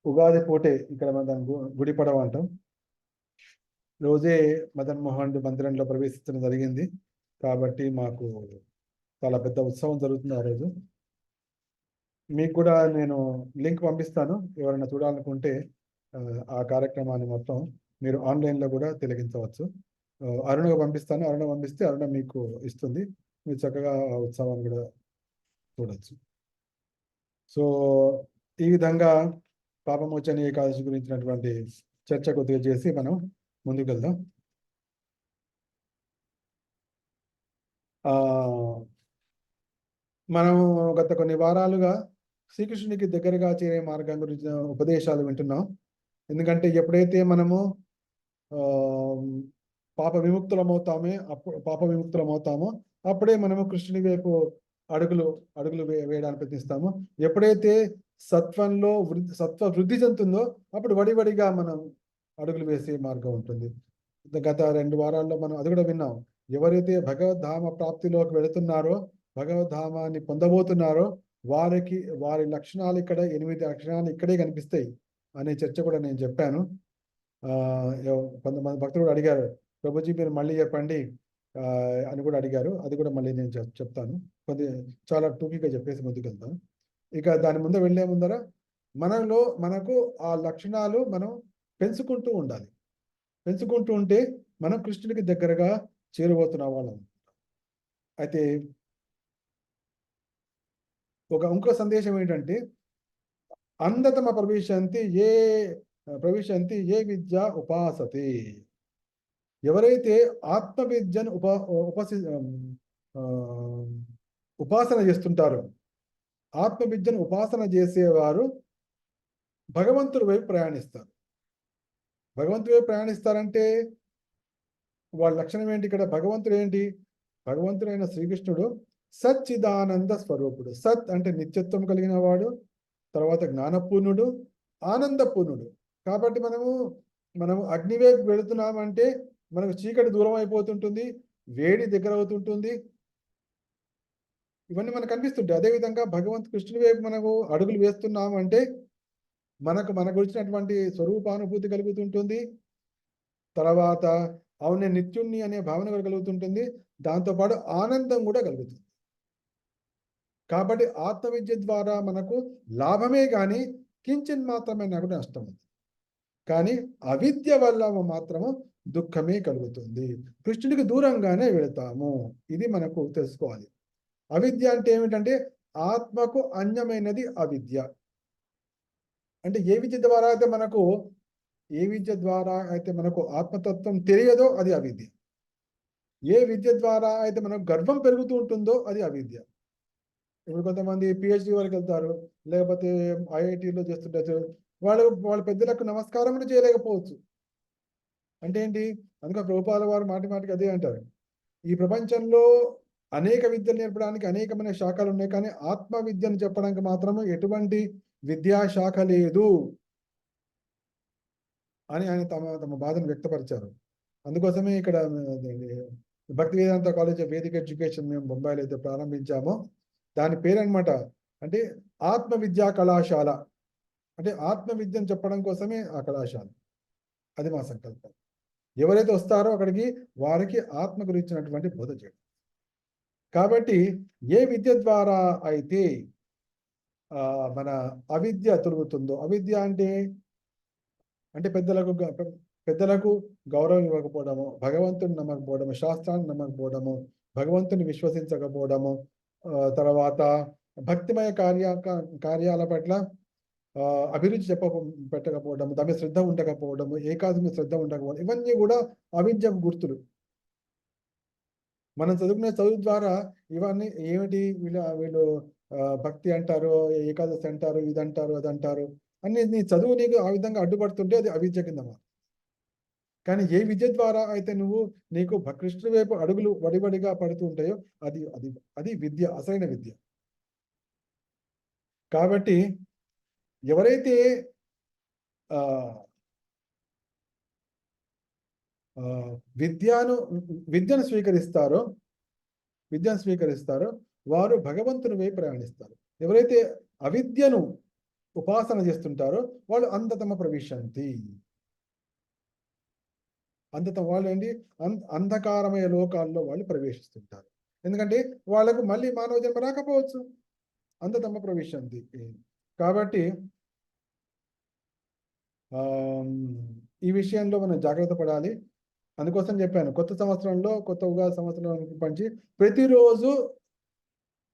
ఉగాది పూటే ఇక్కడ మన గుడి పడవ అంటాం, రోజే మదన్ మోహన్ మందిరంలో ప్రవేశించడం జరిగింది. కాబట్టి మాకు చాలా పెద్ద ఉత్సవం జరుగుతుంది ఆ రోజు. మీకు కూడా నేను లింక్ పంపిస్తాను, ఎవరైనా చూడాలనుకుంటే ఆ కార్యక్రమాన్ని మొత్తం మీరు ఆన్లైన్లో కూడా తిలకించవచ్చు. అరుణకు పంపిస్తాను, అరుణ పంపిస్తే అరుణ మీకు ఇస్తుంది, మీరు చక్కగా ఆ ఉత్సవాన్ని కూడా చూడవచ్చు. సో ఈ విధంగా పాపమోచన ఏకాదశి గురించినటువంటి చర్చ కొద్దిగా చేసి మనం ముందుకు వెళ్దాం. మనం గత కొన్ని వారాలుగా శ్రీకృష్ణునికి దగ్గరగా చేరే మార్గం గురించిన ఉపదేశాలు వింటున్నాం. ఎందుకంటే ఎప్పుడైతే మనము పాప విముక్తులమవుతామో అప్పుడే మనము కృష్ణుని వైపు అడుగులు వేయడానికి ప్రయత్నిస్తాము. ఎప్పుడైతే సత్వ వృద్ధి చెందుతుందో అప్పుడు వడివడిగా మనం అడుగులు వేసే మార్గం ఉంటుంది. గత 2 వారాల్లో మనం అది కూడా విన్నాం. ఎవరైతే భగవద్ధామ ప్రాప్తిలోకి వెళుతున్నారో, భగవద్ధామాన్ని పొందబోతున్నారో వారి లక్షణాలు 8 లక్షణాలు ఇక్కడే కనిపిస్తాయి అనే చర్చ కూడా నేను చెప్పాను. కొంతమంది భక్తులు కూడా అడిగారు, ప్రభుజీ మీరు మళ్ళీ చెప్పండి అని కూడా అడిగారు. అది కూడా మళ్ళీ నేను చెప్తాను, చాలా టూకీగా చెప్పేసి ముందుకెళ్తాను. ఇక దాని వెళ్ళే ముందర మనకు ఆ లక్షణాలు మనం పెంచుకుంటూ ఉండాలి. పెంచుకుంటూ ఉంటే మనం కృష్ణుడికి దగ్గరగా చేరువవుతున్న వాళ్ళం. అయితే ఇంకో సందేశం ఏంటంటే, అందతమ ప్రవిశంతి ఏ విద్య ఉపాసతే. ఎవరైతే ఆత్మవిద్యను ఉపాసన చేస్తుంటారో, ఆత్మవిద్యను ఉపాసన చేసేవారు భగవంతుడి వైపు ప్రయాణిస్తారు. భగవంతుడి వైపు ప్రయాణిస్తారంటే వాళ్ళ లక్షణం ఏంటి? ఇక్కడ భగవంతుడు ఏంటి? భగవంతుడైన శ్రీకృష్ణుడు సచ్చిదానంద స్వరూపుడు. సత్ అంటే నిత్యత్వం కలిగిన వాడు, తర్వాత జ్ఞానపూర్ణుడు, ఆనందపూర్ణుడు. కాబట్టి మనము అగ్ని వైపు వెళుతున్నామంటే మనకు చీకటి దూరం అయిపోతుంటుంది, వేడి దగ్గర అవుతుంటుంది, ఇవన్నీ మనకు కనిపిస్తుంటాయి. అదేవిధంగా కృష్ణుడి వైపు మనకు అడుగులు వేస్తున్నామంటే మనకు గురించినటువంటి స్వరూపానుభూతి కలుగుతుంటుంది. తర్వాత అవును నేను నిత్యుణ్ణి అనే భావన కూడా కలుగుతుంటుంది, దాంతోపాటు ఆనందం కూడా కలుగుతుంది. కాబట్టి ఆత్మవిద్య ద్వారా మనకు లాభమే కానీ కించిన్ మాత్రమే నాకు నష్టం ఉంది. కానీ అవిద్య వల్ల మాత్రము దుఃఖమే కలుగుతుంది, కృష్ణుడికి దూరంగానే వెళతాము. ఇది మనకు తెలుసుకోవాలి. అవిద్య అంటే ఏమిటంటే ఆత్మకు అన్యమైనది అవిద్య. అంటే ఏ విద్య ద్వారా అయితే మనకు ఆత్మతత్వం తెలియదో అది అవిద్య. ఏ విద్య ద్వారా అయితే మనకు గర్వం పెరుగుతూ ఉంటుందో అది అవిద్య. ఇప్పుడు కొంతమంది పిహెచ్డి వరకు వెళ్తారు, లేకపోతే ఐఐటీలో చేస్తుంటారు, వాళ్ళ పెద్దలకు నమస్కారం కూడా చేయలేకపోవచ్చు. అంటే ఏంటి? అందుకే ప్రభుపాద వారు మాటి మాటికి అదే అంటారు, ఈ ప్రపంచంలో అనేక విద్యలు నేర్పడానికి అనేకమైన శాఖలు ఉన్నాయి, కానీ ఆత్మ విద్యను చెప్పడానికి మాత్రం ఎటువంటి విద్యాశాఖ లేదు అని ఆయన తమ బాధను వ్యక్తపరిచారు. అందుకోసమే ఇక్కడ భక్తి వేదాంత కాలేజ్ ఆఫ్ వేదిక్ ఎడ్యుకేషన్ మేము బొంబాయిలో అయితే ప్రారంభించామో దాని పేరు అనమాట, అంటే ఆత్మ విద్యా కళాశాల. అంటే ఆత్మ విద్యను చెప్పడం కోసమే ఆ కళాశాల. అది మా సంకల్పం. ఎవరైతే వస్తారో అక్కడికి వారికి ఆత్మ గురించినటువంటి బోధ చేయడం. కాబట్టి ఏ విద్య ద్వారా అయితే మన అవిద్య తొలుగుతుందో, అవిద్య అంటే పెద్దలకు గౌరవం ఇవ్వకపోవడము, భగవంతుని నమ్మకపోవడము, శాస్త్రాన్ని నమ్మకపోవడము, భగవంతుని విశ్వసించకపోవడము, తర్వాత భక్తిమయ కార్యాల పట్ల అభిరుచి పెట్టకపోవడం, దాని శ్రద్ధ ఉండకపోవడము, ఏకాదశి శ్రద్ధ ఉండకపోవడం, ఇవన్నీ కూడా అవిద్యకు గుర్తులు. మనం చదువుకునే చదువు ద్వారా ఇవన్నీ ఏమిటి, వీళ్ళు భక్తి అంటారు, ఏకాదశి అంటారు, ఇదంటారు, అదంటారు అన్ని నీ చదువు నీకు ఆ విధంగా అడ్డుపడుతుంటే అది అవిద్య కింద. కానీ ఏ విద్య ద్వారా అయితే నీకు కృష్ణుడి వైపు అడుగులు వడివడిగా పడుతూ ఉంటాయో అది అది అది విద్య, అసలైన విద్య. కాబట్టి ఎవరైతే విద్యను స్వీకరిస్తారో వారు భగవంతుని వైపు ప్రయాణిస్తారు. ఎవరైతే అవిద్యను ఉపాసన చేస్తుంటారో వాళ్ళు అంధతమ ప్రవిశంతి. వాళ్ళు ఏంటి, అంధకారమయ లోకాల్లో వాళ్ళు ప్రవేశిస్తుంటారు. ఎందుకంటే వాళ్ళకు మళ్ళీ మానవ జన్మ రాకపోవచ్చు, అంధతమ ప్రవిశంతి. కాబట్టి ఈ విషయంలో మనం జాగ్రత్త పడాలి. అందుకోసం చెప్పాను, కొత్త సంవత్సరంలో, కొత్త ఉగాది సంవత్సరం పంచి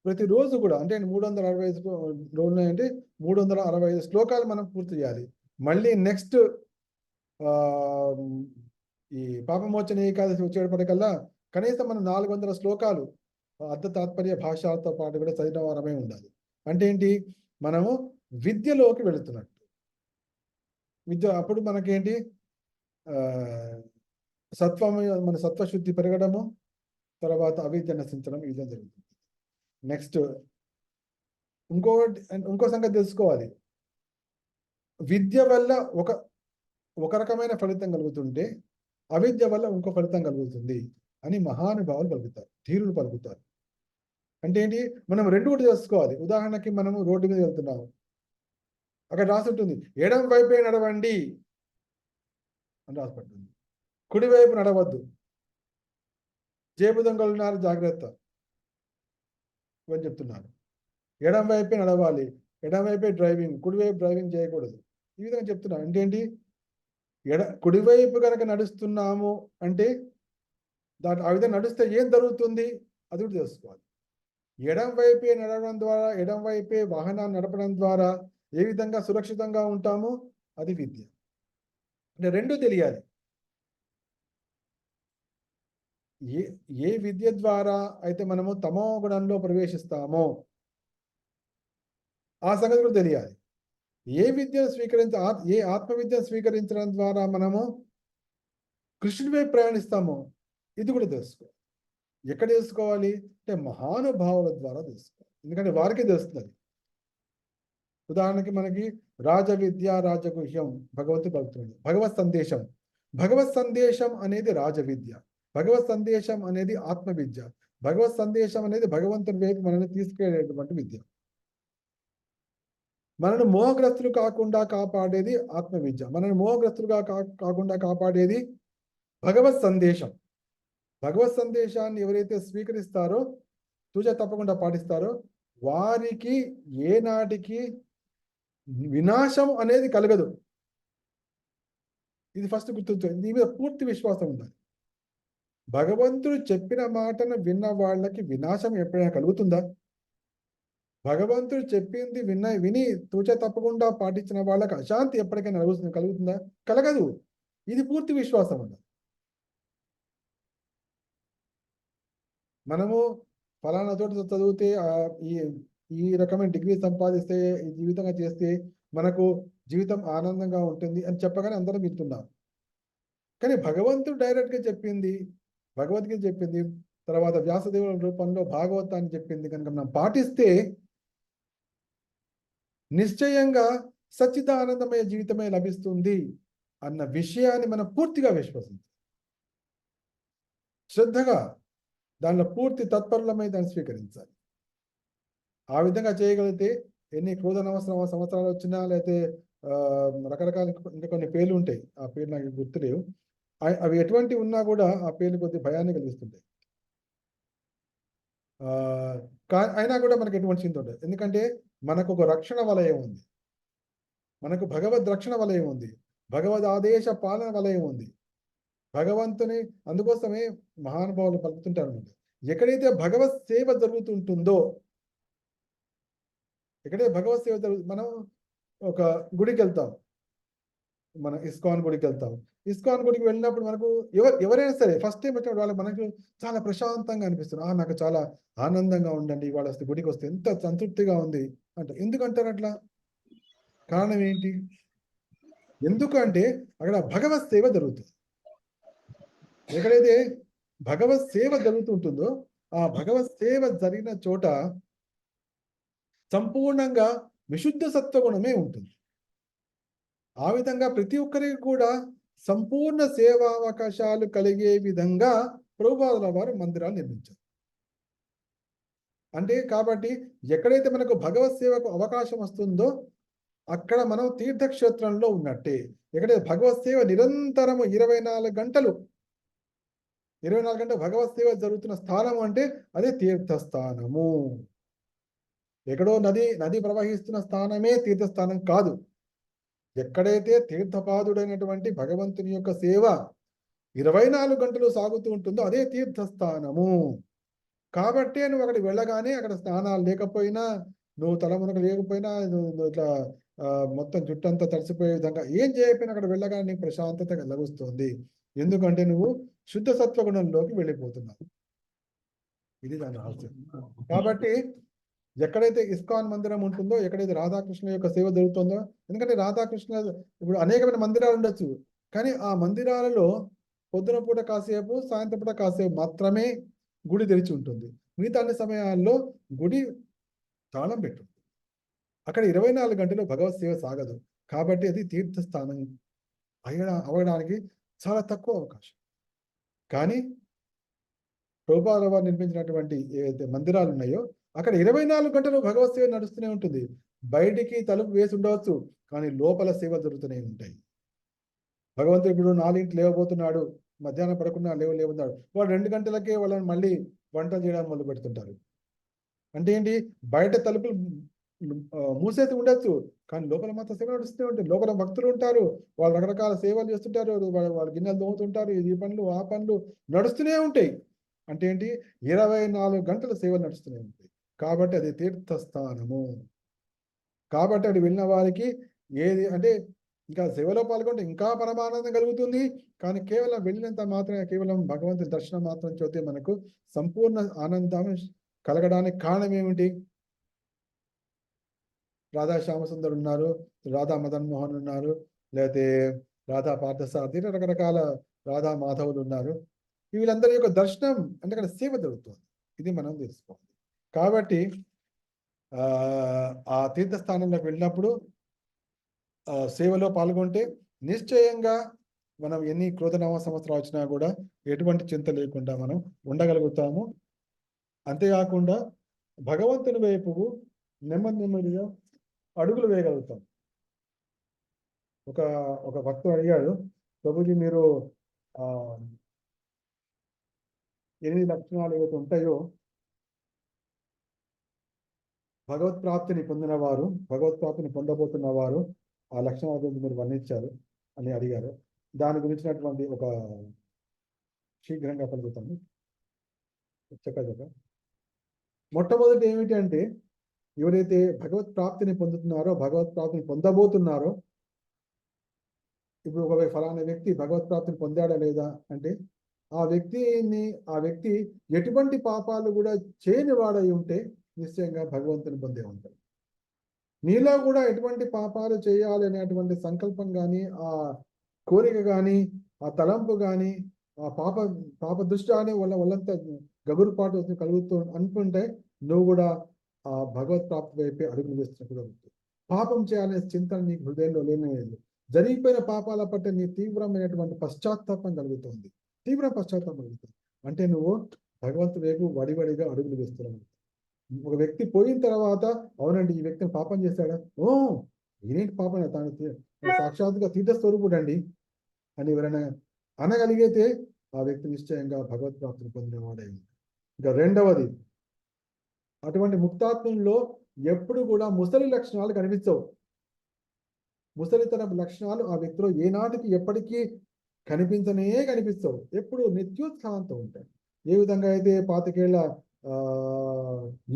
ప్రతిరోజు కూడా అంటే 365 రోజులు అంటే 365 శ్లోకాలు మనం పూర్తి చేయాలి. మళ్ళీ నెక్స్ట్ ఈ పాపమోచన ఏకాదశి వచ్చేటప్పటికల్లా కనీసం మనం 400 శ్లోకాలు అర్థ తాత్పర్య భాషలతో పాటు కూడా చదివిన వారమే ఉండాలి. అంటే ఏంటి, మనము విద్యలోకి వెళుతున్నట్టు. అప్పుడు మనకేంటి, మన సత్వశుద్ధి పెరగడము, తర్వాత అవిద్య నశించడం, ఈ విధంగా జరుగుతుంది. నెక్స్ట్ ఇంకో సంగతి తెలుసుకోవాలి. విద్య వల్ల ఒక రకమైన ఫలితం కలుగుతుంటే అవిద్య వల్ల ఇంకో ఫలితం కలుగుతుంది అని మహానుభావులు పలుకుతారు, ధీరులు పలుకుతారు. అంటే ఏంటి, మనం రెండు కూడా తెలుసుకోవాలి. ఉదాహరణకి మనము రోడ్డు మీద వెళ్తున్నాము, అక్కడ రాసి ఉంటుంది ఎడం వైపే నడవండి అని రాసిపడుతుంది, కుడివైపు నడవద్దు, జేబు దొంగలు ఉన్నారు జాగ్రత్త అని చెప్తున్నారు. ఎడం వైపే నడవాలి, ఎడం వైపే డ్రైవింగ్, కుడివైపు డ్రైవింగ్ చేయకూడదు, ఈ విధంగా చెప్తున్నారు. అంటే ఏంటి, కుడివైపు కనుక నడుస్తున్నాము అంటే ఆ విధంగా నడిస్తే ఏం జరుగుతుంది అది కూడా తెలుసుకోవాలి. ఎడం వైపే నడవడం ద్వారా, ఎడం వైపే వాహనాన్ని నడపడం ద్వారా ఏ విధంగా సురక్షితంగా ఉంటామో అది విద్య. అంటే రెండు తెలియాలి. ఏ విద్య ద్వారా అయితే మనము తమో గుణంలో ప్రవేశిస్తామో ఆ సంగతి కూడా తెలియాలి. ఏ ఆత్మ విద్యను స్వీకరించడం ద్వారా మనము కృష్ణుడి వైపు ప్రయాణిస్తామో ఇది కూడా తెలుసుకోవాలి. ఎక్కడ తెలుసుకోవాలి అంటే మహానుభావుల ద్వారా తెలుసుకోవాలి, ఎందుకంటే వారికే తెలుస్తుంది. ఉదాహరణకి మనకి రాజవిద్య రాజగుహ్యం భగవంతుడు పలుకుతుంది. భగవత్ సందేశం అనేది రాజవిద్య, భగవత్ సందేశం అనేది ఆత్మ విద్య, భగవత్ సందేశం అనేది భగవంతుని వైపు మనల్ని తీసుకెళ్ళేటువంటి విద్య. మనల్ని మోహగ్రస్తులు కాకుండా కాపాడేది ఆత్మ విద్య, మనల్ని మోహగ్రస్తులుగా కాకుండా కాపాడేది భగవత్ సందేశం. భగవత్ సందేశాన్ని ఎవరైతే స్వీకరిస్తారో, తూచా తప్పకుండా పాటిస్తారో, వారికి ఏనాటికి వినాశం అనేది కలగదు. ఇది ఫస్ట్ గుర్తుంచుకోండి. దీని మీద పూర్తి విశ్వాసం ఉండాలి. భగవంతుడు చెప్పిన మాటను విన్న వాళ్ళకి వినాశం ఎప్పుడైనా కలుగుతుందా? భగవంతుడు చెప్పింది విని తూచా తప్పకుండా పాటించిన వాళ్ళకి అశాంతి ఎప్పటికైనా కలుగుతుందా? కలగదు. ఇది పూర్తి విశ్వాసం ఉండాలి. మనము ఫలానా చోట చదివితే ఈ ఈ రకమైన డిగ్రీ సంపాదిస్తే, ఈ జీవితంగా చేస్తే మనకు జీవితం ఆనందంగా ఉంటుంది అని చెప్పగానే అందరం వింటున్నాం. కానీ భగవంతుడు డైరెక్ట్గా చెప్పింది, భగవద్గీత చెప్పింది, తర్వాత వ్యాసదేవుల రూపంలో భాగవతాన్ని చెప్పింది కనుక మనం పాటిస్తే నిశ్చయంగా సచ్చిదానందమయ జీవితమే లభిస్తుంది అన్న విషయాన్ని మనం పూర్తిగా విశ్వసించాలి. శ్రద్ధగా దానిలో పూర్తి తత్పరులమై దాన్ని స్వీకరించాలి. ఆ విధంగా చేయగలిగితే ఎన్ని సంవత్సరాలు వచ్చినా, లేకపోతే రకరకాల ఇంకా కొన్ని పేర్లు ఉంటాయి. ఆ పేర్లు నాకు గుర్తులేవు. అవి ఎటువంటి ఉన్నా కూడా ఆ పేర్లు కొద్ది భయాన్ని కలిగిస్తుంటాయి. అయినా కూడా మనకు ఎటువంటి చింత ఉండదు. ఎందుకంటే మనకు ఒక రక్షణ వలయం ఉంది, మనకు భగవద్ రక్షణ వలయం ఉంది, భగవద్ ఆదేశ పాలన వలయం ఉంది. భగవంతుని అందుకోసమే మహానుభావులు పలుకుతుంటారు. ఎక్కడైతే భగవత్ సేవ జరుగుతుంటుందో, ఎక్కడైతే భగవత్ సేవ మనం ఒక గుడికి వెళ్తాం, మన ఇస్కాన్ గుడికి వెళ్తాం. ఇస్కాన్ గుడికి వెళ్ళినప్పుడు మనకు ఎవరైనా సరే ఫస్ట్ టైం వచ్చినప్పుడు వాళ్ళకి మనకు చాలా ప్రశాంతంగా అనిపిస్తుంది. నాకు చాలా ఆనందంగా ఉండండి, ఇవాళ వస్తే గుడికి వస్తే ఎంత సంతృప్తిగా ఉంది అంటే. ఎందుకంటారు అట్లా? కారణం ఏంటి? ఎందుకంటే అక్కడ భగవత్ సేవ జరుగుతుంది. ఎక్కడైతే భగవత్ సేవ జరుగుతుంటుందో ఆ భగవత్ సేవ జరిగిన చోట సంపూర్ణంగా విశుద్ధ సత్వగుణమే ఉంటుంది. ఆ విధంగా ప్రతి ఒక్కరికి కూడా సంపూర్ణ సేవా అవకాశాలు కలిగే విధంగా ప్రభుపాదుల వారు మందిరాలు నిర్మించారు. అంటే కాబట్టి ఎక్కడైతే మనకు భగవత్ సేవకు అవకాశం వస్తుందో అక్కడ మనం తీర్థక్షేత్రంలో ఉన్నట్టే. ఎక్కడైతే భగవత్ సేవ నిరంతరము 24 గంటలు భగవత్ సేవ జరుగుతున్న స్థానం అంటే అదే తీర్థస్థానము. ఎక్కడో నది ప్రవహిస్తున్న స్థానమే తీర్థస్థానం కాదు. ఎక్కడైతే తీర్థపాదుడైనటువంటి భగవంతుని యొక్క సేవ 24 గంటలు సాగుతూ ఉంటుందో అదే తీర్థస్థానము. కాబట్టే నువ్వు అక్కడికి వెళ్ళగానే అక్కడ స్నానాలు లేకపోయినా, నువ్వు తలమునక లేకపోయినా, నువ్వు ఇట్లా మొత్తం జుట్టంతా తడిసిపోయే విధంగా ఏం చేయకపోయినా అక్కడ వెళ్ళగానే నీకు ప్రశాంతత లభిస్తుంది. ఎందుకంటే నువ్వు శుద్ధ సత్వగుణంలోకి వెళ్ళిపోతున్నావు. ఇది దాని రహస్యం. కాబట్టి ఎక్కడైతే ఇస్కాన్ మందిరం ఉంటుందో, ఎక్కడైతే రాధాకృష్ణ యొక్క సేవ జరుగుతుందో, ఎందుకంటే రాధాకృష్ణ ఇప్పుడు అనేకమైన మందిరాలు ఉండొచ్చు, కానీ ఆ మందిరాలలో పొద్దున పూట కాసేపు, సాయంత్రం పూట కాసేపు మాత్రమే గుడి తెరిచి ఉంటుంది. మిగతా అన్ని సమయాల్లో గుడి తాళం పెట్టుంది. అక్కడ 24 గంటలు భగవత్ సేవ సాగదు. కాబట్టి అది తీర్థస్థానం అవ్వడానికి చాలా తక్కువ అవకాశం. కానీ ప్రభుపాదుల వారు నిర్మించినటువంటి ఏదైతే మందిరాలు ఉన్నాయో అక్కడ 24 గంటలు భగవత్ సేవ నడుస్తూనే ఉంటుంది. బయటికి తలుపు వేసి ఉండవచ్చు, కానీ లోపల సేవ జరుగుతూనే ఉంటాయి. భగవంతుడు ఇప్పుడు 4 లేవబోతున్నాడు, మధ్యాహ్నం పడకుండా లేవబోతున్నాడు, వాడు 2 గంటలకే వాళ్ళని మళ్ళీ వంట చేయడం మొదలు పెడుతుంటారు. అంటే ఏంటి? బయట తలుపులు మూసేసి ఉండొచ్చు, కానీ లోపల మాత్రం సేవ నడుస్తూనే ఉంటుంది. లోపల భక్తులు ఉంటారు, వాళ్ళు రకరకాల సేవలు చేస్తుంటారు, వాళ్ళు గిన్నెలు దోముతుంటారు, ఈ పనులు ఆ పనులు నడుస్తూనే ఉంటాయి. అంటే ఏంటి? 24 గంటల సేవలు నడుస్తూనే ఉంటాయి. కాబట్టి అది తీర్థస్థానము. కాబట్టి అది వెళ్ళిన వారికి ఏది అంటే ఇంకా సేవలో పాల్గొంటే ఇంకా పరమానందం కలుగుతుంది. కానీ కేవలం వెళ్ళినంత మాత్రమే, కేవలం భగవంతుని దర్శనం మాత్రం చూస్తే మనకు సంపూర్ణ ఆనందం కలగడానికి కారణం ఏమిటి? రాధా శ్యామసుందర్ ఉన్నారు, రాధా మదన్ మోహన్ ఉన్నారు, లేకపోతే రాధా పార్థసారథి, రకరకాల రాధా మాధవులు ఉన్నారు. వీళ్ళందరి యొక్క దర్శనం అంటే అక్కడ సేవ జరుగుతుంది. ఇది మనం తెలుసుకోవాలి. కాబట్టి ఆ తీర్థస్థానంలోకి వెళ్ళినప్పుడు సేవలో పాల్గొంటే నిశ్చయంగా మనం ఎన్ని క్రోధనామ సంవత్సరాలు వచ్చినా కూడా ఎటువంటి చింత లేకుండా మనం ఉండగలుగుతాము. అంతేకాకుండా భగవంతుని వైపుకు నెమ్మదిగా అడుగులు వేయగలుగుతాం. ఒక భక్తుడు అడిగాడు, ప్రభుజీ మీరు ఆ 8 లక్షణాలు ఏవైతే ఉంటాయో భగవత్ ప్రాప్తిని పొందిన వారు, భగవత్ ప్రాప్తిని పొందబోతున్న వారు ఆ లక్షణాల గురించి మీరు వర్ణించారు అని అడిగారు. దాని గురించినటువంటి ఒక శీఘ్రంగా పలుకుతాను. చక్కగా మొట్టమొదటి ఏమిటి అంటే, ఎవరైతే భగవత్ ప్రాప్తిని పొందుతున్నారో, భగవత్ ప్రాప్తిని పొందబోతున్నారో, ఇప్పుడు ఒక ఫలానా వ్యక్తి భగవత్ ప్రాప్తిని పొందాడా లేదా అంటే, ఆ వ్యక్తి ఎటువంటి పాపాలు కూడా చేయని వాడై ఉంటే నిశ్చయంగా భగవంతుని పొందే ఉంటాడు. నీలో కూడా ఎటువంటి పాపాలు చేయాలి అనేటువంటి సంకల్పం కానీ, ఆ కోరిక కానీ, ఆ తలంపు కానీ, ఆ పాప దృష్టి అనే వాళ్ళంతా గగురుపాటు కలుగుతూ అనుకుంటే నువ్వు కూడా ఆ భగవత్ ప్రాప్తి వైపే అడుగులు వేస్తున్నట్టుగా ఉంటుంది. పాపం చేయాలనే చింతన నీకు హృదయంలో లేనేలేదు. జరిగిపోయిన పాపాల పట్ల నీ తీవ్రమైనటువంటి పశ్చాత్తాపం కలుగుతుంది. తీవ్ర పశ్చాత్తాపం కలుగుతుంది. అంటే నువ్వు భగవంతుడి వైపు వడివడిగా అడుగులు వేస్తున్నావు. ఒక వ్యక్తి పోయిన తర్వాత, అవునండి ఈ వ్యక్తిని పాపం చేశాడా, ఓ ఈయనేంటి పాపం, తాను సాక్షాత్తుగా తీర్థస్వరూపుడు అండి అని ఎవరైనా అనగలిగితే ఆ వ్యక్తి నిశ్చయంగా భగవత్ ప్రాప్తిని పొందిన వాడే. ఇంకా రెండవది, అటువంటి ముక్తాత్మంలో ఎప్పుడు కూడా ముసలి లక్షణాలు కనిపించవు. ముసలితన లక్షణాలు ఆ వ్యక్తిలో ఏనాటికి ఎప్పటికీ కనిపించవు. ఎప్పుడు నిత్యోత్సాహంతో ఉంటాయి. ఏ విధంగా అయితే 25 ఏళ్ల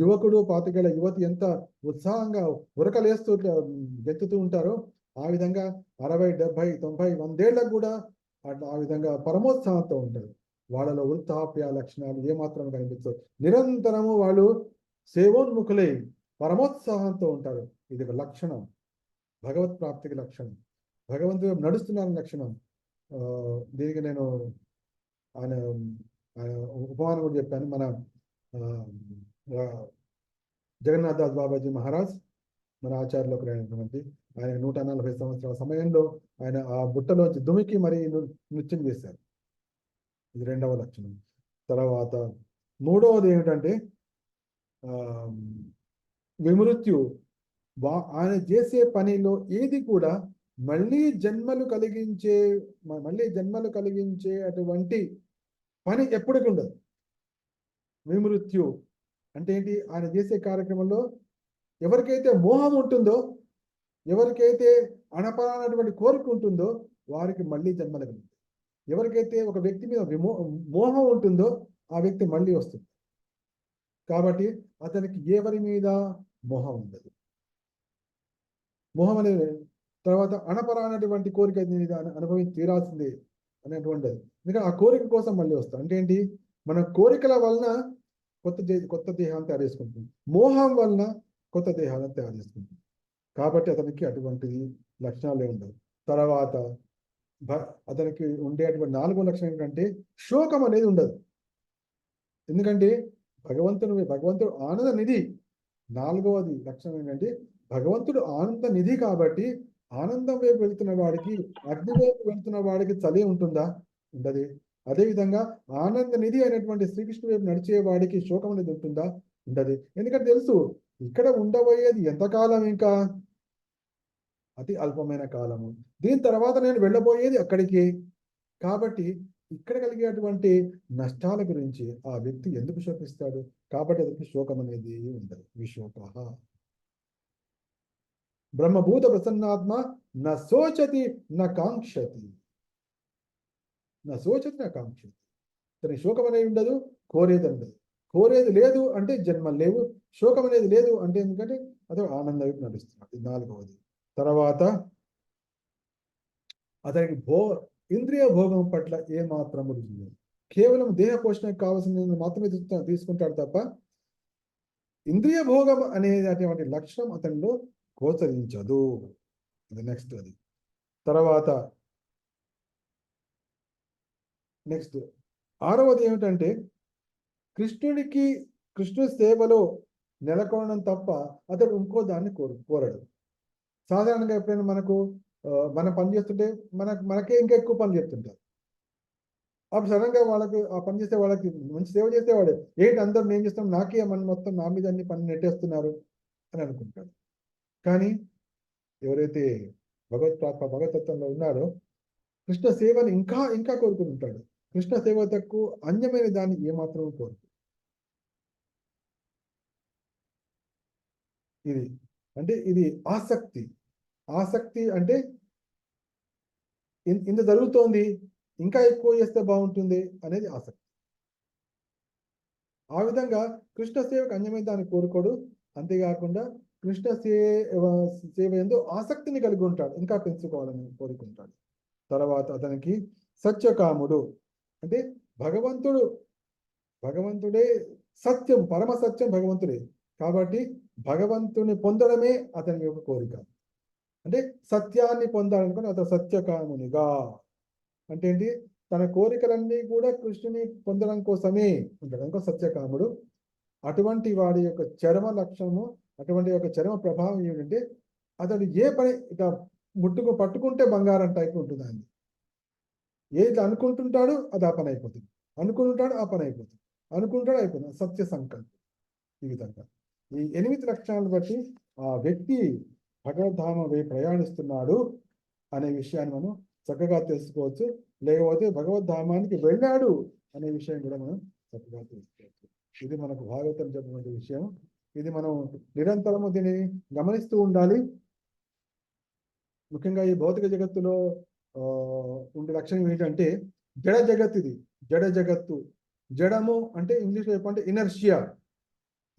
యువకుడు 25 ఏళ్ల యువతి ఎంత ఉత్సాహంగా ఉరకలేస్తూ గెత్తుతూ ఉంటారో, ఆ విధంగా 60, 70, 90, 100 ఏళ్లకు కూడా ఆ విధంగా పరమోత్సాహంతో ఉంటారు. వాళ్ళలో వృద్ధాప్య లక్షణాలు ఏమాత్రం కనిపించవు. నిరంతరము వాళ్ళు సేవోన్ముఖులై పరమోత్సాహంతో ఉంటారు. ఇది ఒక లక్షణం, భగవత్ ప్రాప్తికి లక్షణం, భగవంతుడు నడుస్తున్న లక్షణం. దీనికి నేను ఆయన ఉపమానం కూడా చెప్పాను. మన జగన్నాథదాస్ బాబాజీ మహారాజ్, మన ఆచార్యులు ఒకరైనటువంటి ఆయన 140 సంవత్సరాల సమయంలో ఆయన ఆ బుట్టలోంచి దుమికి మరీ నృత్యం చేశారు. ఇది రెండవ లక్షణం. తర్వాత మూడవది ఏమిటంటే విమృత్యు. ఆయన చేసే పనిలో ఏది కూడా మళ్ళీ జన్మలు కలిగించే అటువంటి పని ఎప్పటికీ ఉండదు. విమృత్యు అంటే ఏంటి? ఆయన చేసే కార్యక్రమంలో ఎవరికైతే మోహం ఉంటుందో, ఎవరికైతే అనపరానటువంటి కోరిక ఉంటుందో వారికి మళ్ళీ జన్మలు కలుగుతాయి. ఎవరికైతే ఒక వ్యక్తి మీద మోహం ఉంటుందో ఆ వ్యక్తి మళ్ళీ వస్తుంది. కాబట్టి అతనికి ఎవరి మీద మోహం ఉండదు. మోహం అనేది తర్వాత అనపరానటువంటి కోరిక అనుభవించి తీరాల్సిందే అనేటువంటిది. ఎందుకంటే ఆ కోరిక కోసం మళ్ళీ వస్తాం. అంటే ఏంటి? మన కోరికల వలన కొత్త దేహాన్ని తయారు చేసుకుంటుంది, మోహం వలన కొత్త దేహాలను తయారు చేసుకుంటుంది. కాబట్టి అతనికి అటువంటి లక్షణాలు ఉండవు. తర్వాత అతనికి ఉండేటువంటి 4వ లక్షణం ఏంటంటే శోకం అనేది ఉండదు. ఎందుకంటే భగవంతుడు ఆనంద నిధి. 4వది లక్షణం ఏంటంటే భగవంతుడు ఆనంద నిధి. కాబట్టి ఆనందం వైపు వెళ్తున్న వాడికి, అగ్ని వైపు వెళ్తున్న వాడికి చలి ఉంటుందా? ఉండదు. అదేవిధంగా ఆనంద నిధి అయినటువంటి శ్రీకృష్ణుడు వైపు నడిచే వాడికి శోకం అనేది ఉంటుందా? ఉండదు. ఎందుకంటే తెలుసు ఇక్కడ ఉండబోయేది ఎంతకాలం, ఇంకా అతి అల్పమైన కాలము. దీని తర్వాత నేను వెళ్ళబోయేది అక్కడికి. కాబట్టి ఇక్కడ కలిగేటువంటి నష్టాల గురించి ఆ వ్యక్తి ఎందుకు శోకిస్తాడు? కాబట్టి అతనికి శోకం అనేది ఉండదు. విశోక బ్రహ్మభూత ప్రసన్నాత్మ న శోచతి న కాంక్షతి. తన శోకం అనేది ఉండదు, కోరేది ఉండదు. కోరేది లేదు అంటే జన్మలు లేవు. శోకం అనేది లేదు అంటే ఎందుకంటే అతను ఆనందం వైపు నడుస్తున్నాడు. ఇది 4వది. తర్వాత అతనికి ఇంద్రియ భోగం పట్ల ఏమాత్రం లేదు. కేవలం దేహ పోషణకు కావాల్సిన మాత్రమే తీసుకుంటాడు తప్ప ఇంద్రియ భోగం అనేది అటువంటి లక్షణం అతనిలో గోచరించదు. అది నెక్స్ట్. అది తర్వాత నెక్స్ట్ 6వది ఏమిటంటే కృష్ణుడి సేవలో నెలకొనడం తప్ప అతడు ఇంకో దాన్ని కోరడు. సాధారణంగా ఎప్పుడైనా మనం పని చేస్తుంటే మనకే ఇంకా ఎక్కువ పని చెప్తుంటారు. అప్పుడు సడన్గా వాళ్ళకి ఆ పని చేసే వాళ్ళకి మంచి సేవ చేసేవాడే, ఏంటి అందరూ నేను చేస్తాం, నాకే మన మొత్తం నా మీద అన్ని పని నెట్టేస్తున్నారు అని అనుకుంటాడు. కానీ ఎవరైతే భగవతత్వంలో ఉన్నారో కృష్ణ సేవని ఇంకా ఇంకా కోరుకుని ఉంటాడు. కృష్ణ సేవ తక్కువ అన్యమైన దాన్ని ఏమాత్రం కోరు. ఇది అంటే ఇది ఆసక్తి. ఆసక్తి అంటే ఇంత జరుగుతోంది, ఇంకా ఎక్కువ చేస్తే బాగుంటుంది అనేది ఆసక్తి. ఆ విధంగా కృష్ణ సేవకు అన్యమైన దాన్ని కోరుకోడు. అంతేకాకుండా కృష్ణ సేవ ఎందు ఆసక్తిని కలిగి ఉంటాడు, ఇంకా పెంచుకోవాలని కోరుకుంటాడు. తర్వాత అతనికి సత్యకాముడు అంటే భగవంతుడే సత్యం, పరమ సత్యం భగవంతుడే. కాబట్టి భగవంతుని పొందడమే అతని యొక్క కోరిక. అంటే సత్యాన్ని పొందాలనుకుని అతను సత్యకామునిగా అంటే ఏంటి, తన కోరికలన్నీ కూడా కృష్ణుని పొందడం కోసమే ఉంటాడు అనుకో సత్యకాముడు. అటువంటి వాడి యొక్క చరమ లక్షణము, అటువంటి యొక్క చరమ ప్రభావం ఏమిటంటే అతడు ఏ పని ఇక పట్టుకుంటే బంగారం టైప్ ఉంటుంది. ఆయన ఏది అనుకుంటుంటాడు అది ఆ పని అయిపోతుంది, అనుకుంటుంటాడు ఆ పని అయిపోతుంది, అనుకుంటాడు అయిపోతుంది. సత్య సంకల్పం. ఈ విధంగా ఈ 8 లక్షణాలను బట్టి ఆ వ్యక్తి భగవద్ధామం ప్రయాణిస్తున్నాడు అనే విషయాన్ని మనం చక్కగా తెలుసుకోవచ్చు. లేకపోతే భగవద్ధామానికి వెళ్ళాడు అనే విషయం కూడా మనం చక్కగా తెలుసుకోవచ్చు. ఇది మనకు భాగవతం చెప్పినటువంటి విషయం. ఇది మనం నిరంతరము దీన్ని గమనిస్తూ ఉండాలి. ముఖ్యంగా ఈ భౌతిక జగత్తులో ఉండే లక్షణం ఏంటంటే జడ జగత్. ఇది జడ జగత్తు. జడము అంటే ఇంగ్లీష్లో చెప్పంటే ఇనర్షియా.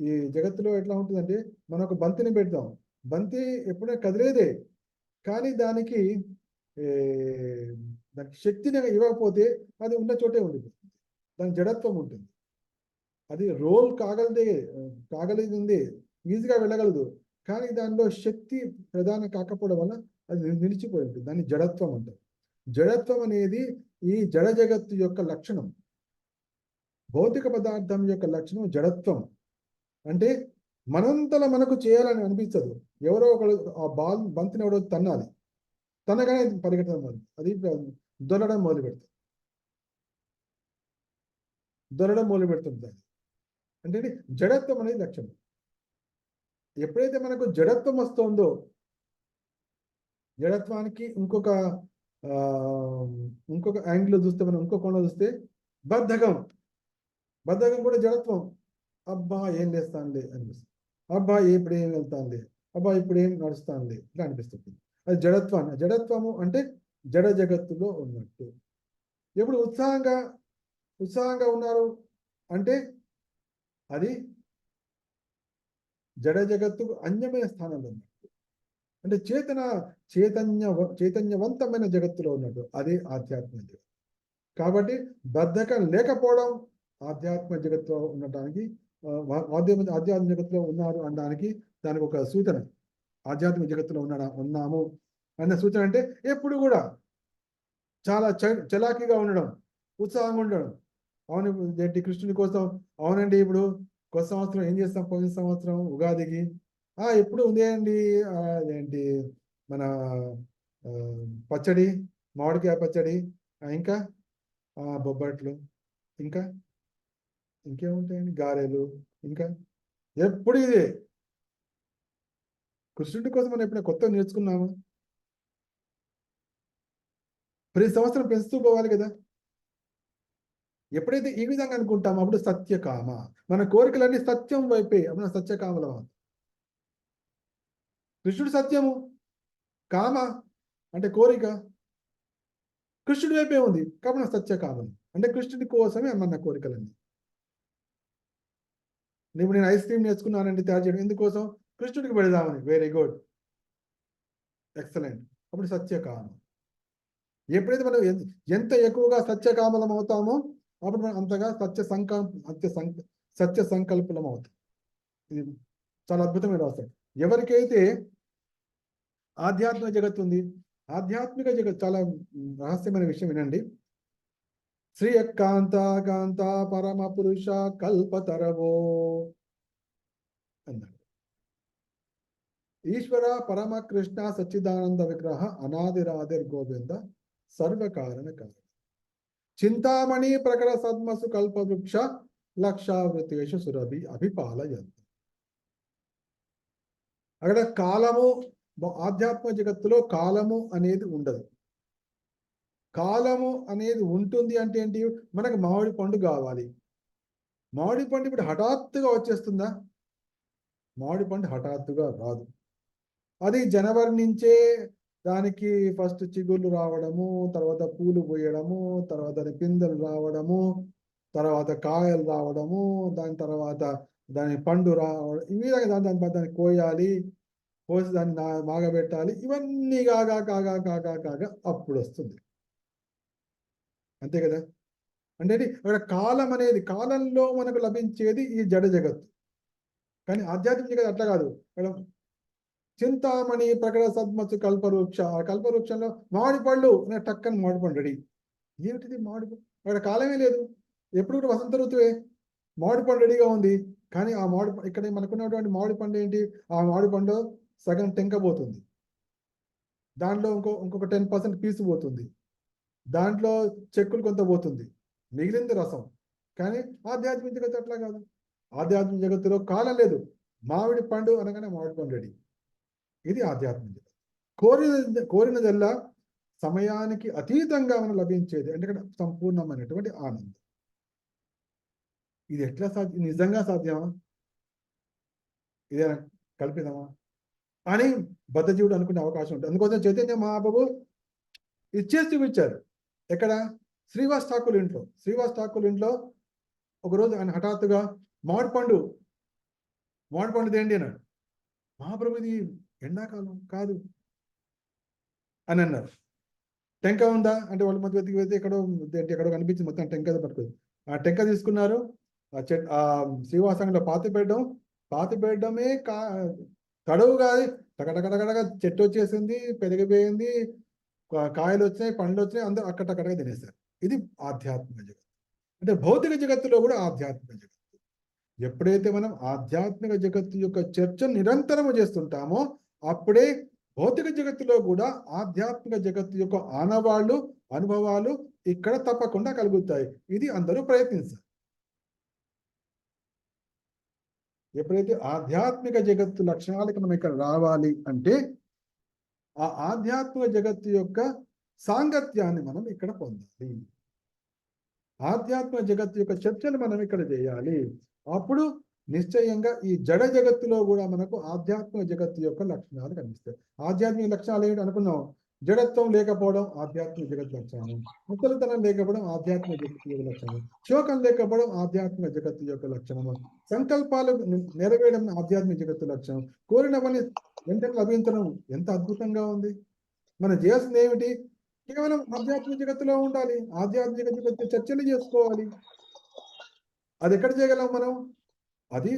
ఈ జగత్తులో ఎట్లా ఉంటుందంటే మనం ఒక బంతిని పెడతాం, బంతి ఎప్పుడైనా కదిలేదే, కానీ దానికి శక్తిని ఇవ్వకపోతే అది ఉన్న చోటే ఉండిపోతుంది, దాని జడత్వం ఉంటుంది. అది రోల్ కాగలిది ఉంది, ఈజీగా వెళ్ళగలదు, కానీ దానిలో శక్తి ప్రధానం కాకపోవడం వల్ల అది నిలిచిపోయి ఉంటుంది. దాన్ని జడత్వం అంటారు. జడత్వం అనేది ఈ జడ జగత్తు యొక్క లక్షణం. భౌతిక పదార్థం యొక్క లక్షణం జడత్వం. అంటే మనంతలో మనకు చేయాలని అనిపించదు. ఎవరో ఒకరు ఆ బంతిని ఎవరో తన్నాలి, తనగానే పరిగెట్టడం అది దొరడం మొదలు పెడుతుంది. అంటే జడత్వం అనేది లక్షణం. ఎప్పుడైతే మనకు జడత్వం వస్తుందో, జడత్వానికి ఇంకొక యాంగిల్లో చూస్తే, మనం ఇంకో కోణంలో చూస్తే బద్ధకం కూడా జడత్వం. అబ్బా ఏం లేస్తానులే అనిపిస్తుంది, అబ్బా ఇప్పుడు ఏం వెళ్తానులే, అబ్బా ఇప్పుడు ఏం నడుస్తానులే, ఇట్లా అనిపిస్తుంది. అది జడత్వము అంటే జడ జగత్తులో ఉన్నట్టు. ఎప్పుడు ఉత్సాహంగా ఉన్నారు అంటే అది జడ జగత్తుకు అన్యమైన స్థానంలో ఉన్నట్టు. అంటే చైతన్యవంతమైన జగత్తులో ఉన్నట్టు, అదే ఆధ్యాత్మిక జగత్తు. కాబట్టి బద్ధకం లేకపోవడం ఆధ్యాత్మిక జగత్తులో ఉండటానికి, ఆధ్యాత్మిక జగత్తులో ఉన్నారు అనడానికి దానికి ఒక సూచన. ఆధ్యాత్మిక జగత్తులో ఉన్నాము అన్న సూచన అంటే ఎప్పుడు కూడా చాలా చలాకీగా ఉండడం, ఉత్సాహంగా ఉండడం. అవును ఏంటి కృష్ణుని కోసం, అవునండి ఇప్పుడు కొత్త సంవత్సరం ఏం చేస్తాం, పోయిన సంవత్సరం ఉగాదికి ఎప్పుడు ఉందేంటి ఏంటి మన పచ్చడి, మామిడికాయ పచ్చడి, ఇంకా బొబ్బట్లు, ఇంకేముంటాయండి, గారెలు, ఇంకా ఎప్పుడు ఇదే. కృష్ణుడి కోసం మనం ఎప్పుడైనా కొత్తగా నేర్చుకున్నాము? ప్రతి సంవత్సరం పెంచుతూ పోవాలి కదా. ఎప్పుడైతే ఈ విధంగా అనుకుంటామో అప్పుడు సత్యకామ, మన కోరికలన్నీ సత్యం వైపే, అప్పుడు సత్యకామల. కృష్ణుడు సత్యము, కామ అంటే కోరిక కృష్ణుడి వైపే ఉంది కాబట్టి సత్యకామం. అంటే కృష్ణుడి కోసమే మన కోరికలన్నీ. నేను ఐస్ క్రీమ్ నేర్చుకున్నానండి తయారు చేయడం, ఎందుకోసం? కృష్ణుడికి పెడదామని. Very good, excellent. అప్పుడు సత్యకామం. ఎప్పుడైతే మనం ఎంత ఎక్కువగా సత్యకామలం అవుతామో అప్పుడు మనం అంతగా సత్య సంకల్పలం అవుతాం. ఇది చాలా అద్భుతమైన అవసరం. ఎవరికైతే ఆధ్యాత్మిక జగత్తు ఉంది, ఆధ్యాత్మిక జగత్ చాలా రహస్యమైన విషయం వినండి. శ్రీ కాంత పరమ పురుష కల్పతరవో అన్నాడు. ఈశ్వర పరమ కృష్ణ సచ్చిదానంద విగ్రహ అనాదిరాదిర్ గోవింద సర్వకారణ కారణ చింతామణి ప్రకట సద్మసు కల్పవృక్ష లక్షావృతేషు సురభి అభిపాలయంత. అక్కడ కాలము, ఆధ్యాత్మిక జగత్తులో కాలము అనేది ఉండదు. కాలము అనేది ఉంటుంది అంటే ఏంటి? మనకు మామిడి పండు కావాలి. మామిడి పండు ఇప్పుడు హఠాత్తుగా వచ్చేస్తుందా? మామిడి పండు హఠాత్తుగా రాదు. అది జనవరి నుంచే దానికి ఫస్ట్ చిగుళ్ళు రావడము, తర్వాత పూలు పూయడము, తర్వాత అది పిందెలు రావడము, తర్వాత కాయలు రావడము, దాని తర్వాత దాని పండు రావడం, ఈ విధంగా దాన్ని కోయాలి, కోసి దాన్ని మాగబెట్టాలి. ఇవన్నీ కాగా అప్పుడు వస్తుంది. అంతే కదా? అంటే అక్కడ కాలం అనేది, కాలంలో మనకు లభించేది ఈ జడ జగత్తు. కానీ ఆధ్యాత్మిక జగత్తు అట్లా కాదు. ఇక్కడ చింతామణి ప్రకట సద్మసు కల్పవృక్ష, ఆ కల్పవృక్షంలో మామిడి పళ్ళు టక్కని మామిడి పండు రెడీ. ఏమిటిది మామిడి పండు? అక్కడ కాలమే లేదు, ఎప్పుడు కూడా వసంత ఋతువే. మామిడి పండు రెడీగా ఉంది. కానీ ఆ మామిడి ఇక్కడ మనకున్నటువంటి మామిడి పండు ఏంటి? ఆ మామిడి పండు సగం టెంక పోతుంది, దాంట్లో ఇంకొక 10% పీసు పోతుంది, దాంట్లో చెక్కులు కొంత పోతుంది, మిగిలింది రసం. కానీ ఆధ్యాత్మిక జగత్తు అట్లా కాదు. ఆధ్యాత్మిక జగత్తులో కాలం లేదు. మామిడి పండు అనగానే మామిడి పండు రెడీ. ఇది ఆధ్యాత్మిక జగత్తు. కోరినదల్లా సమయానికి అతీతంగా మనం లభించేది అంటే ఇక్కడ సంపూర్ణమైనటువంటి ఆనందం. ఇది ఎట్లా సాధ్యం? నిజంగా సాధ్యమా? ఇదేనా కల్పితమా అని బద్ధజీవుడు అనుకునే అవకాశం ఉంటుంది. అందుకోసం చైతన్య మహాప్రభు ఇచ్చేసి చూపించారు. ఎక్కడ? శ్రీవాస్ ఠాకూర్ ఇంట్లో. శ్రీవాస్ ఠాకూర్ ఇంట్లో ఒకరోజు ఆయన హఠాత్తుగా మామిడి పండు తేండి అన్నాడు. మహాప్రభు ఇది ఎండాకాలం కాదు అని అన్నారు. టెంక ఉందా అంటే వాళ్ళ మధ్య వెతికి వెళ్తే ఎక్కడో కనిపించింది, మొత్తం టెంక పట్టుకుంది. ఆ టెంక తీసుకున్నారు, ఆ శ్రీవాసంలో పాతి పెట్టడమే తడవు కాదు, టకటకటకటగా చెట్టు వచ్చేసింది, పెరిగిపోయింది, కాయలు వచ్చినాయి, పండ్లు వచ్చినాయి, అందరూ అక్కడక్కడగా తినేశారు. ఇది ఆధ్యాత్మిక జగత్తు. అంటే భౌతిక జగత్తులో కూడా ఆధ్యాత్మిక జగత్తు. ఎప్పుడైతే మనం ఆధ్యాత్మిక జగత్తు యొక్క చర్చ నిరంతరము చేస్తుంటామో అప్పుడే భౌతిక జగత్తులో కూడా ఆధ్యాత్మిక జగత్తు యొక్క ఆనవాళ్ళు, అనుభవాలు ఇక్కడ తప్పకుండా కలుగుతాయి. ఇది అందరూ ప్రయత్నించాలి. ఎప్పుడైతే ఆధ్యాత్మిక జగత్తు లక్షణాలకి మనం ఇక్కడ రావాలి అంటే ఆ ఆధ్యాత్మిక జగత్తు యొక్క సాంగత్యాన్ని మనం ఇక్కడ పొందాలి. ఆధ్యాత్మిక జగత్తు యొక్క చర్చలు మనం ఇక్కడ చేయాలి. అప్పుడు నిశ్చయంగా ఈ జడ జగత్తులో కూడా మనకు ఆధ్యాత్మిక జగత్తు యొక్క లక్షణాలు కనిపిస్తాయి. ఆధ్యాత్మిక లక్షణాలు ఏంటి అనుకున్నాం? జడత్వం లేకపోవడం ఆధ్యాత్మిక జగత్తు లక్షణం, ముసలితనం లేకపోవడం ఆధ్యాత్మిక జగత్తు యొక్క లక్షణం, శోకం లేకపోవడం ఆధ్యాత్మిక జగత్తు యొక్క లక్షణము, సంకల్పాలు నెరవేరడం ఆధ్యాత్మిక జగత్తు లక్షణం, కోరినవని వెంటనే లభించడం ఎంత అద్భుతంగా ఉంది. మనం చేయాల్సింది ఏమిటి? కేవలం ఆధ్యాత్మిక జగత్తులో ఉండాలి, ఆధ్యాత్మిక జగత్తు చర్చలు చేసుకోవాలి. అది ఎక్కడ చేయగలం మనం? అది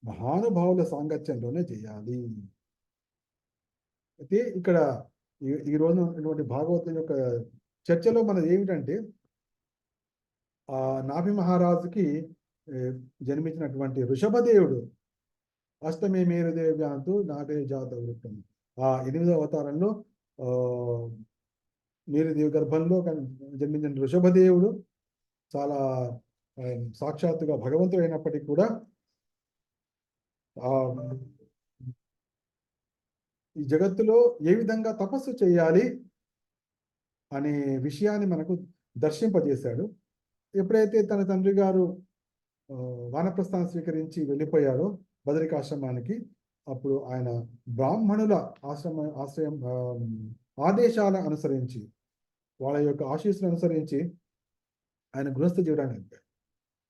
మహానుభావుల సాంగత్యంలోనే చేయాలి. అయితే ఇక్కడ ఈ రోజు ఉన్నటువంటి భాగవతం యొక్క చర్చలో మనది ఏమిటంటే ఆ నాభి మహారాజుకి జన్మించినటువంటి వృషభదేవుడు అష్టమి మేరు దేవ్యాంతు నాభే జాత వృత్తం, ఆ 8వ అవతారంలో మేరుదేవి గర్భంలో జన్మించిన వృషభదేవుడు చాలా సాక్షాత్తుగా భగవంతుడు అయినప్పటికీ కూడా ఈ జగత్తులో ఏ విధంగా తపస్సు చేయాలి అనే విషయాన్ని మనకు దర్శింపజేశాడు. ఎప్పుడైతే తన తండ్రి గారు వానప్రస్థానం స్వీకరించి వెళ్ళిపోయారో బదరికాశ్రమానికి, అప్పుడు ఆయన బ్రాహ్మణుల ఆశ్రయం ఆదేశాల అనుసరించి, వాళ్ళ యొక్క ఆశీస్సులు అనుసరించి ఆయన గృహస్థ జీవనాన్ని గడిపాడు.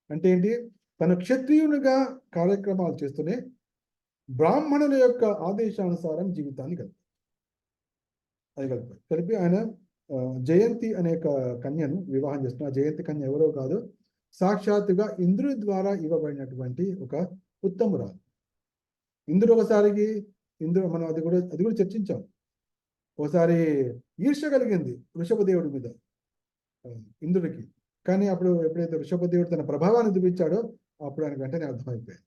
అంటే ఏంటి? తన క్షత్రియునిగా కార్యక్రమాలు చేస్తూనే బ్రాహ్మణుల యొక్క ఆదేశానుసారం జీవితాన్ని కలిపి ఆయన జయంతి అనే కన్యను వివాహం చేస్తున్నారు. ఆ జయంతి కన్య ఎవరో కాదు, సాక్షాత్తుగా ఇంద్రుడి ద్వారా ఇవ్వబడినటువంటి ఒక ఉత్తమురాలు. ఇంద్రుడు మనం అది కూడా చర్చించాం. ఒకసారి ఈర్ష్య కలిగింది వృషభదేవుడి మీద ఇంద్రుడికి. కానీ అప్పుడు ఎప్పుడైతే వృషభదేవుడు తన ప్రభావాన్ని చూపించాడో అప్పుడు ఆయనకు వెంటనే అర్థమైపోయాడు.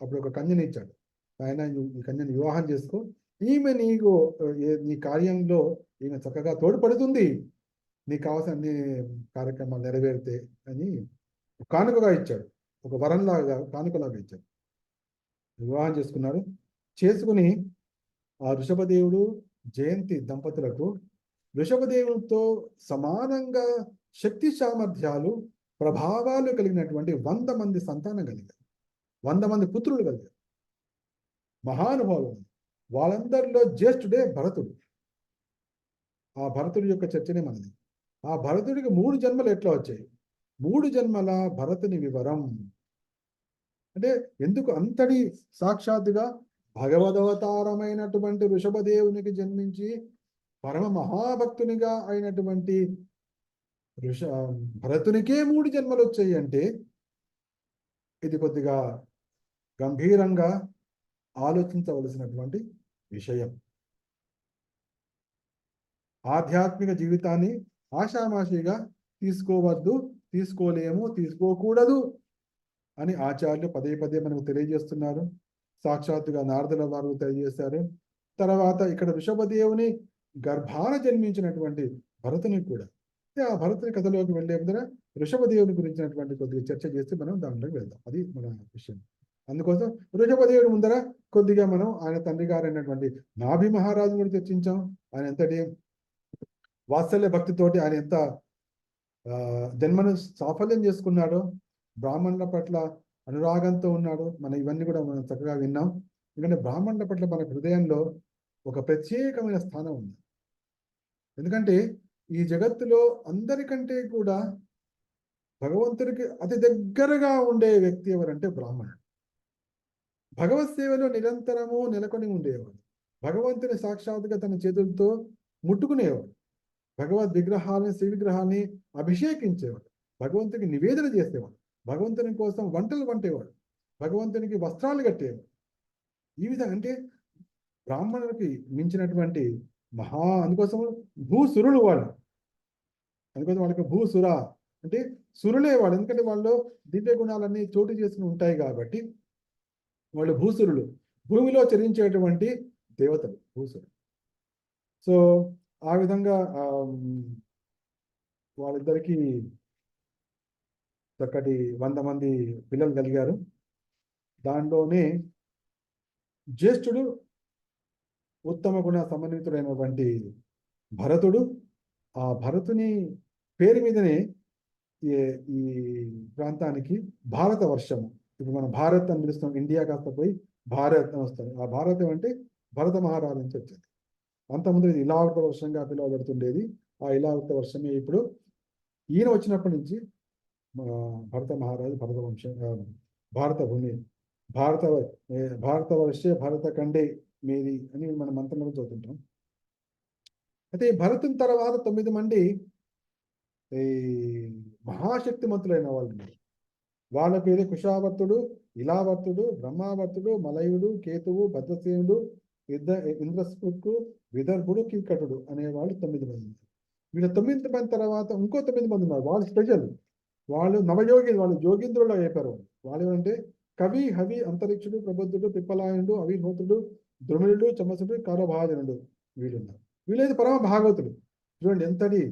అప్పుడు ఒక కన్యని ఇచ్చాడు, ఆయన ఈ కన్యని వివాహం చేసుకో, ఈమె నీ కార్యంలో ఈమె చక్కగా తోడ్పడుతుంది, నీకు కావాల్సిన అన్ని కార్యక్రమాలు నెరవేరితే అని కానుకగా ఇచ్చాడు. ఒక వరంలాగా కానుకలాగా ఇచ్చాడు. వివాహం చేసుకున్నారు. చేసుకుని ఆ వృషభదేవుడు జయంతి దంపతులకు వృషభదేవునితో సమానంగా శక్తి సామర్థ్యాలు ప్రభావాలు కలిగినటువంటి 100 మంది సంతానం కలిగారు, 100 మంది పుత్రులు కలిగారు, మహానుభావులు. వాళ్ళందరిలో జ్యేష్ఠుడే భరతుడు. ఆ భరతుడి యొక్క చర్చనే మనది. ఆ భరతుడికి 3 జన్మలు ఎట్లా వచ్చాయి? 3 జన్మల భరతుని వివరం అంటే ఎందుకు అంతటి సాక్షాత్తుగా భగవదవతారమైనటువంటి వృషభదేవునికి జన్మించి పరమ మహాభక్తునిగా అయినటువంటి భరతునికే 3 జన్మలు వచ్చాయి అంటే ఇది కొద్దిగా గంభీరంగా ఆలోచించవలసినటువంటి విషయం. ఆధ్యాత్మిక జీవితాన్ని ఆషామాషిగా తీసుకోవద్దు, తీసుకోలేము, తీసుకోకూడదు అని ఆచార్యులు పదే పదే మనకు తెలియజేస్తున్నారు. సాక్షాత్తుగా నారదుల వారు తెలియజేశారు. తర్వాత ఇక్కడ వృషభదేవుని గర్భాన జన్మించినటువంటి భరతుని కూడా. ఆ భరతుని కథలోకి వెళ్ళే ముందర వృషభదేవుని గురించినటువంటి కొద్దిగా చర్చ చేసి మనం దాంట్లోకి వెళ్దాం. అది మన విషయం. అందుకోసం వృషభదేవుడి ముందర కొద్దిగా మనం ఆయన తండ్రి గారు అయినటువంటి నాభి మహారాజు కూడా చర్చించాం. ఆయన ఎంతటి వాత్సల్య భక్తితోటి ఆయన ఎంత జన్మను సాఫల్యం చేసుకున్నాడో, బ్రాహ్మణుల పట్ల అనురాగంతో ఉన్నాడు. మనం ఇవన్నీ కూడా మనం చక్కగా విన్నాం. ఎందుకంటే బ్రాహ్మణుల పట్ల మన హృదయంలో ఒక ప్రత్యేకమైన స్థానం ఉంది. ఎందుకంటే ఈ జగత్తులో అందరికంటే కూడా భగవంతుడికి అతి దగ్గరగా ఉండే వ్యక్తి ఎవరంటే బ్రాహ్మణుడు. భగవత్ సేవలో నిరంతరము నెలకొని ఉండేవాడు. భగవంతుని సాక్షాత్తుగా తన చేతులతో ముట్టుకునేవాడు. భగవద్ విగ్రహాలని, శ్రీ విగ్రహాన్ని అభిషేకించేవాడు. భగవంతునికి నివేదన చేసేవాడు. భగవంతుని కోసం వంటలు వంటేవాడు. భగవంతునికి వస్త్రాలు కట్టేవాడు. ఈ విధంగా అంటే బ్రాహ్మణుడికి మించినటువంటి అందుకోసం భూసురులు వాళ్ళు. అందుకోసం వాళ్ళకి భూసుర అంటే సురులే వాళ్ళు. ఎందుకంటే వాళ్ళు దివ్య గుణాలన్నీ చోటు చేసుకుని ఉంటాయి కాబట్టి వాళ్ళు భూసురులు, భూమిలో చరించేటువంటి దేవతలు భూసురులు. సో ఆ విధంగా వాళ్ళిద్దరికీ చక్కటి 100 మంది పిల్లలు కలిగారు. దాంట్లోనే జ్యేష్ఠుడు ఉత్తమ గుణ సమన్వితుడైనటువంటి భరతుడు. ఆ భరతుని పేరు మీదనే ఈ ప్రాంతానికి భారత వర్షము, ఇప్పుడు మనం భారత్ అని పిలుస్తాం, ఇండియా కాస్త పోయి భారత్ అని వస్తుంది. ఆ భారతం అంటే భరత మహారాజు నుంచి వచ్చింది. అంతకుముందు ఇది ఇలావృత వర్షంగా పిలువబడుతుండేది. ఆ ఇలావృత వర్షమే ఇప్పుడు ఈయన వచ్చినప్పటి నుంచి భరత మహారాజు భరత వంశం, భారత భూమి, భారత వర్షే భరత ఖండే మేది అని మన మంత్రంలో చదువుతుంటాం. అయితే భరతుని తర్వాత 9 మంది ఈ మహాశక్తిమంతులైన వాళ్ళు. వాళ్ళ పేరు కుషావర్తుడు, ఇలావర్తుడు, బ్రహ్మావర్తుడు, మలయుడు, కేతువు, భద్రసేనుడు, ఇంద్రస్పుకు, విదర్భుడు, కీకటుడు అనేవాళ్ళు 9 మంది. వీళ్ళ 9 మంది తర్వాత ఇంకో 9 మంది ఉన్నారు. వాళ్ళు స్పెషల్. వాళ్ళు నవయోగి, వాళ్ళు యోగీంద్రులు అయిపోయారు. వాళ్ళు ఏమంటే కవి, హవి, అంతరిక్షుడు, ప్రబుద్ధుడు, పిప్పలాయనుడు, అవిహోత్రుడు, ద్రుమిడుడు, చమసుడు, కారభాజనుడు వీళ్ళున్నారు. వీళ్ళైతే పరమ భాగవతుడు. చూడండి ఎంతటి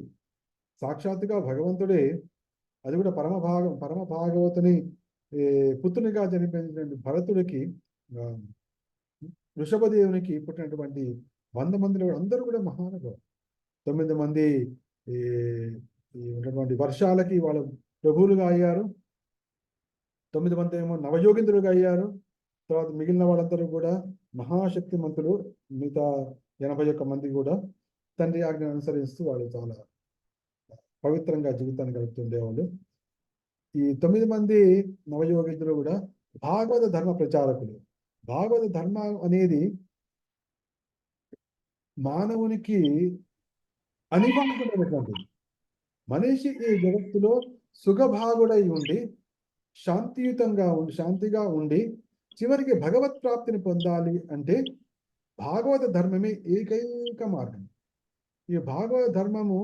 సాక్షాత్తుగా భగవంతుడే, అది కూడా పరమ భాగవతుని పుత్రునిగా జన్మించిన భరతుడికి, వృషభదేవునికి పుట్టినటువంటి 100 మందిలో అందరూ కూడా మహానుభావులు. 9 మంది ఉన్నటువంటి వర్షాలకి వాళ్ళు ప్రభువులుగా అయ్యారు. 9 మంది ఏమో నవయోగింద్రులుగా అయ్యారు. తర్వాత మిగిలిన వాళ్ళందరూ కూడా మహాశక్తిమంతులు. మిగతా 81 మంది కూడా తండ్రి ఆజ్ఞను అనుసరిస్తూ వాళ్ళు చాలా పవిత్రంగా జీవితాన్ని గడుపుతుండేవాళ్ళు. ఈ 9 మంది నవయోగింద్రులు కూడా భాగవత ధర్మ ప్రచారకులు. భాగవత ధర్మం అనేది మానవునికి అనివార్యమైనటువంటిది. మనిషి ఈ జగత్తులో సుఖభాగుడై ఉండి శాంతిగా ఉండి చివరికి భగవత్ ప్రాప్తిని పొందాలి అంటే భాగవత ధర్మమే ఏకైక మార్గం. ఈ భాగవత ధర్మము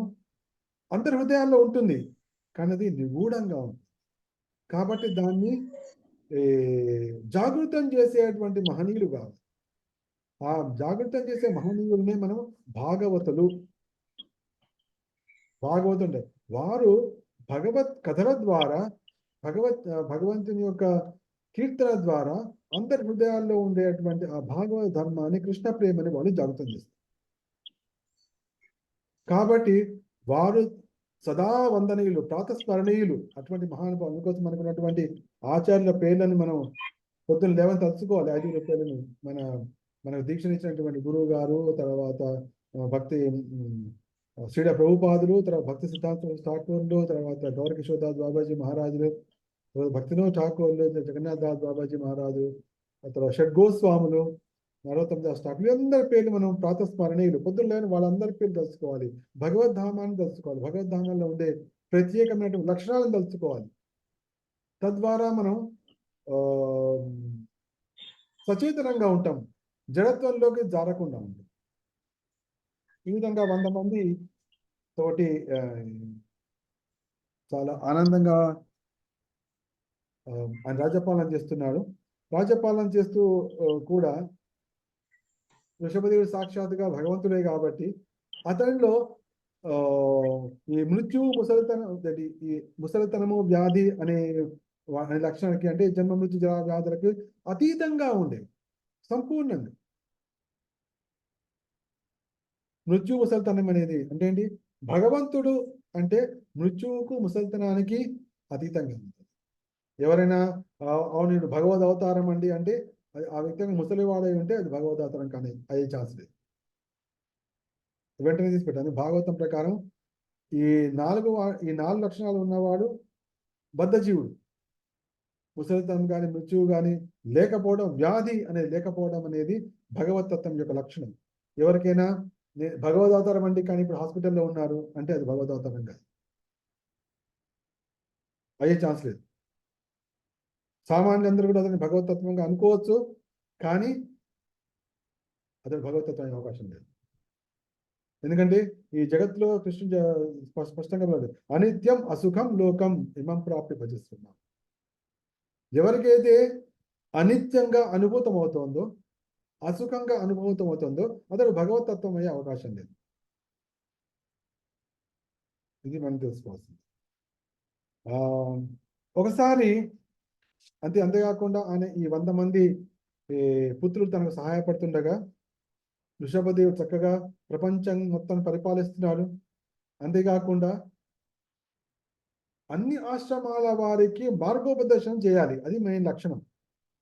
అందరి హృదయాల్లో ఉంటుంది, కానీ అది నిగూఢంగా ఉంది. కాబట్టి దాన్ని జాగృతం చేసేటువంటి మహనీయులు కాదు. ఆ జాగృతం చేసే మహనీయులనే మనం భాగవతులు. భాగవతుండే వారు భగవత్ కథల ద్వారా, భగవంతుని యొక్క కీర్తన ద్వారా అందరి హృదయాల్లో ఉండేటువంటి ఆ భాగవత ధర్మాన్ని, కృష్ణ ప్రేమని వాళ్ళు జాగృతం చేస్తారు. కాబట్టి వారు సదా వందనీయులు, ప్రాతస్మరణీయులు, అటువంటి మహానుభావులు. అందుకోసం మనకు ఉన్నటువంటి ఆచార్యుల పేర్లను మనం పొద్దున్న లేవని తలుచుకోవాలి. 5 పేర్లను మనకు దీక్షనిచ్చినటువంటి గురువు గారు, తర్వాత భక్తి శ్రీల ప్రభుపాదులు, తర్వాత భక్తి సిద్ధాంత ఠాకూర్లు, తర్వాత గౌరకిషోర్దాస్ బాబాజీ మహారాజులు, భక్తినో ఠాకూర్లు, జగన్నాథ్ దాస్ బాబాజీ మహారాజు, తర్వాత షడ్గోస్వాములు, 69 స్టాకులు, అందరి పేర్లు మనం ప్రాతస్మరణీయులు. పొద్దున్న లేని వాళ్ళందరి పేర్లు తెలుసుకోవాలి. భగవద్ధామాన్ని తెలుసుకోవాలి. భగవద్ధామంలో ఉండే ప్రత్యేకమైనటువంటి లక్షణాలను తెలుసుకోవాలి. తద్వారా మనం సచేతనంగా ఉంటాం, జడత్వంలోకి జారకుండా ఉంటాం. ఈ విధంగా 100 మంది తోటి చాలా ఆనందంగా ఆయన రాజ్యపాలన చేస్తున్నాడు. రాజ్యపాలన చేస్తూ కూడా వృషభదేవుడు సాక్షాత్తుగా భగవంతుడే కాబట్టి అతనిలో ఈ మృత్యు, ముసలితనము, వ్యాధి అనే లక్షణానికి, అంటే జన్మ మృత్యు జరా వ్యాధులకు అతీతంగా ఉండే సంపూర్ణంగా. మృత్యు ముసలితనం అనేది అంటే ఏంటి? భగవంతుడు అంటే మృత్యువుకు, ముసలితనానికి అతీతంగా ఉంటుంది. ఎవరైనా అవును భగవద్ అవతారం అండి అంటే ఆ వ్యక్తిని ముసలివాడై ఉంటే అది భగవద్ అవతారం కానీ అయ్యే ఛాన్స్ లేదు. వెంటనే తీసిపెట్టాను. భాగవతం ప్రకారం ఈ 4 లక్షణాలు ఉన్నవాడు బద్ధజీవుడు. ముసలితనం కానీ, మృత్యువు కానీ లేకపోవడం, వ్యాధి అనేది లేకపోవడం అనేది భగవతత్వం యొక్క లక్షణం. ఎవరికైనా భగవద్ అవతారం అండి కానీ ఇప్పుడు హాస్పిటల్లో ఉన్నారు అంటే అది భగవద్ అవతారం కాదు, అయ్యే ఛాన్స్ లేదు. సామాన్యులందరూ కూడా అతన్ని భగవతత్వంగా అనుకోవచ్చు, కానీ అతను భగవతత్వం అయ్యే అవకాశం లేదు. ఎందుకంటే ఈ జగత్తులో కృష్ణుడు స్పష్టంగా అనిత్యం అసుఖం లోకం ఇమం ప్రాప్తి భజిస్తున్నాం. ఎవరికైతే అనిత్యంగా అనుభూతం అవుతోందో, అసుఖంగా అనుభూతం అవుతుందో అతడు భగవతత్వం అయ్యే అవకాశం లేదు. ఇది మనం తెలుసుకోవాల్సింది. ఒకసారి అంతేకాకుండా ఆయన ఈ 100 మంది పుత్రులు తనకు సహాయపడుతుండగా వృషభదేవుడు చక్కగా ప్రపంచం మొత్తం పరిపాలిస్తున్నాడు. అంతేకాకుండా అన్ని ఆశ్రమాల వారికి మార్గోపదేశం చేయాలి. అది మెయిన్ లక్షణం,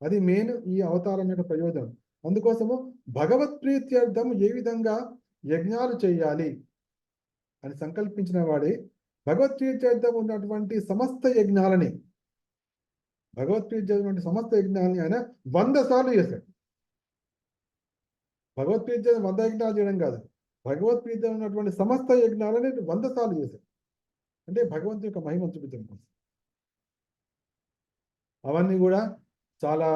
అది మెయిన్ ఈ అవతారం యొక్క ప్రయోజనం. అందుకోసము భగవత్ప్రీత్యర్థం ఏ విధంగా యజ్ఞాలు చేయాలి అని సంకల్పించిన వాడే భగవత్ప్రీత్యర్థం ఉన్నటువంటి సమస్త యజ్ఞాలని ఆయన 100 సార్లు చేశాడు. భగవత్ప్రీత్యర్థం 100 యజ్ఞాలు చేయడం కాదు, భగవత్ప్రీత్యం ఉన్నటువంటి సమస్త యజ్ఞాలని 100 సార్లు చేశాడు. అంటే భగవంతుని యొక్క మహిమ చూపించడం కోసం. అవన్నీ కూడా చాలా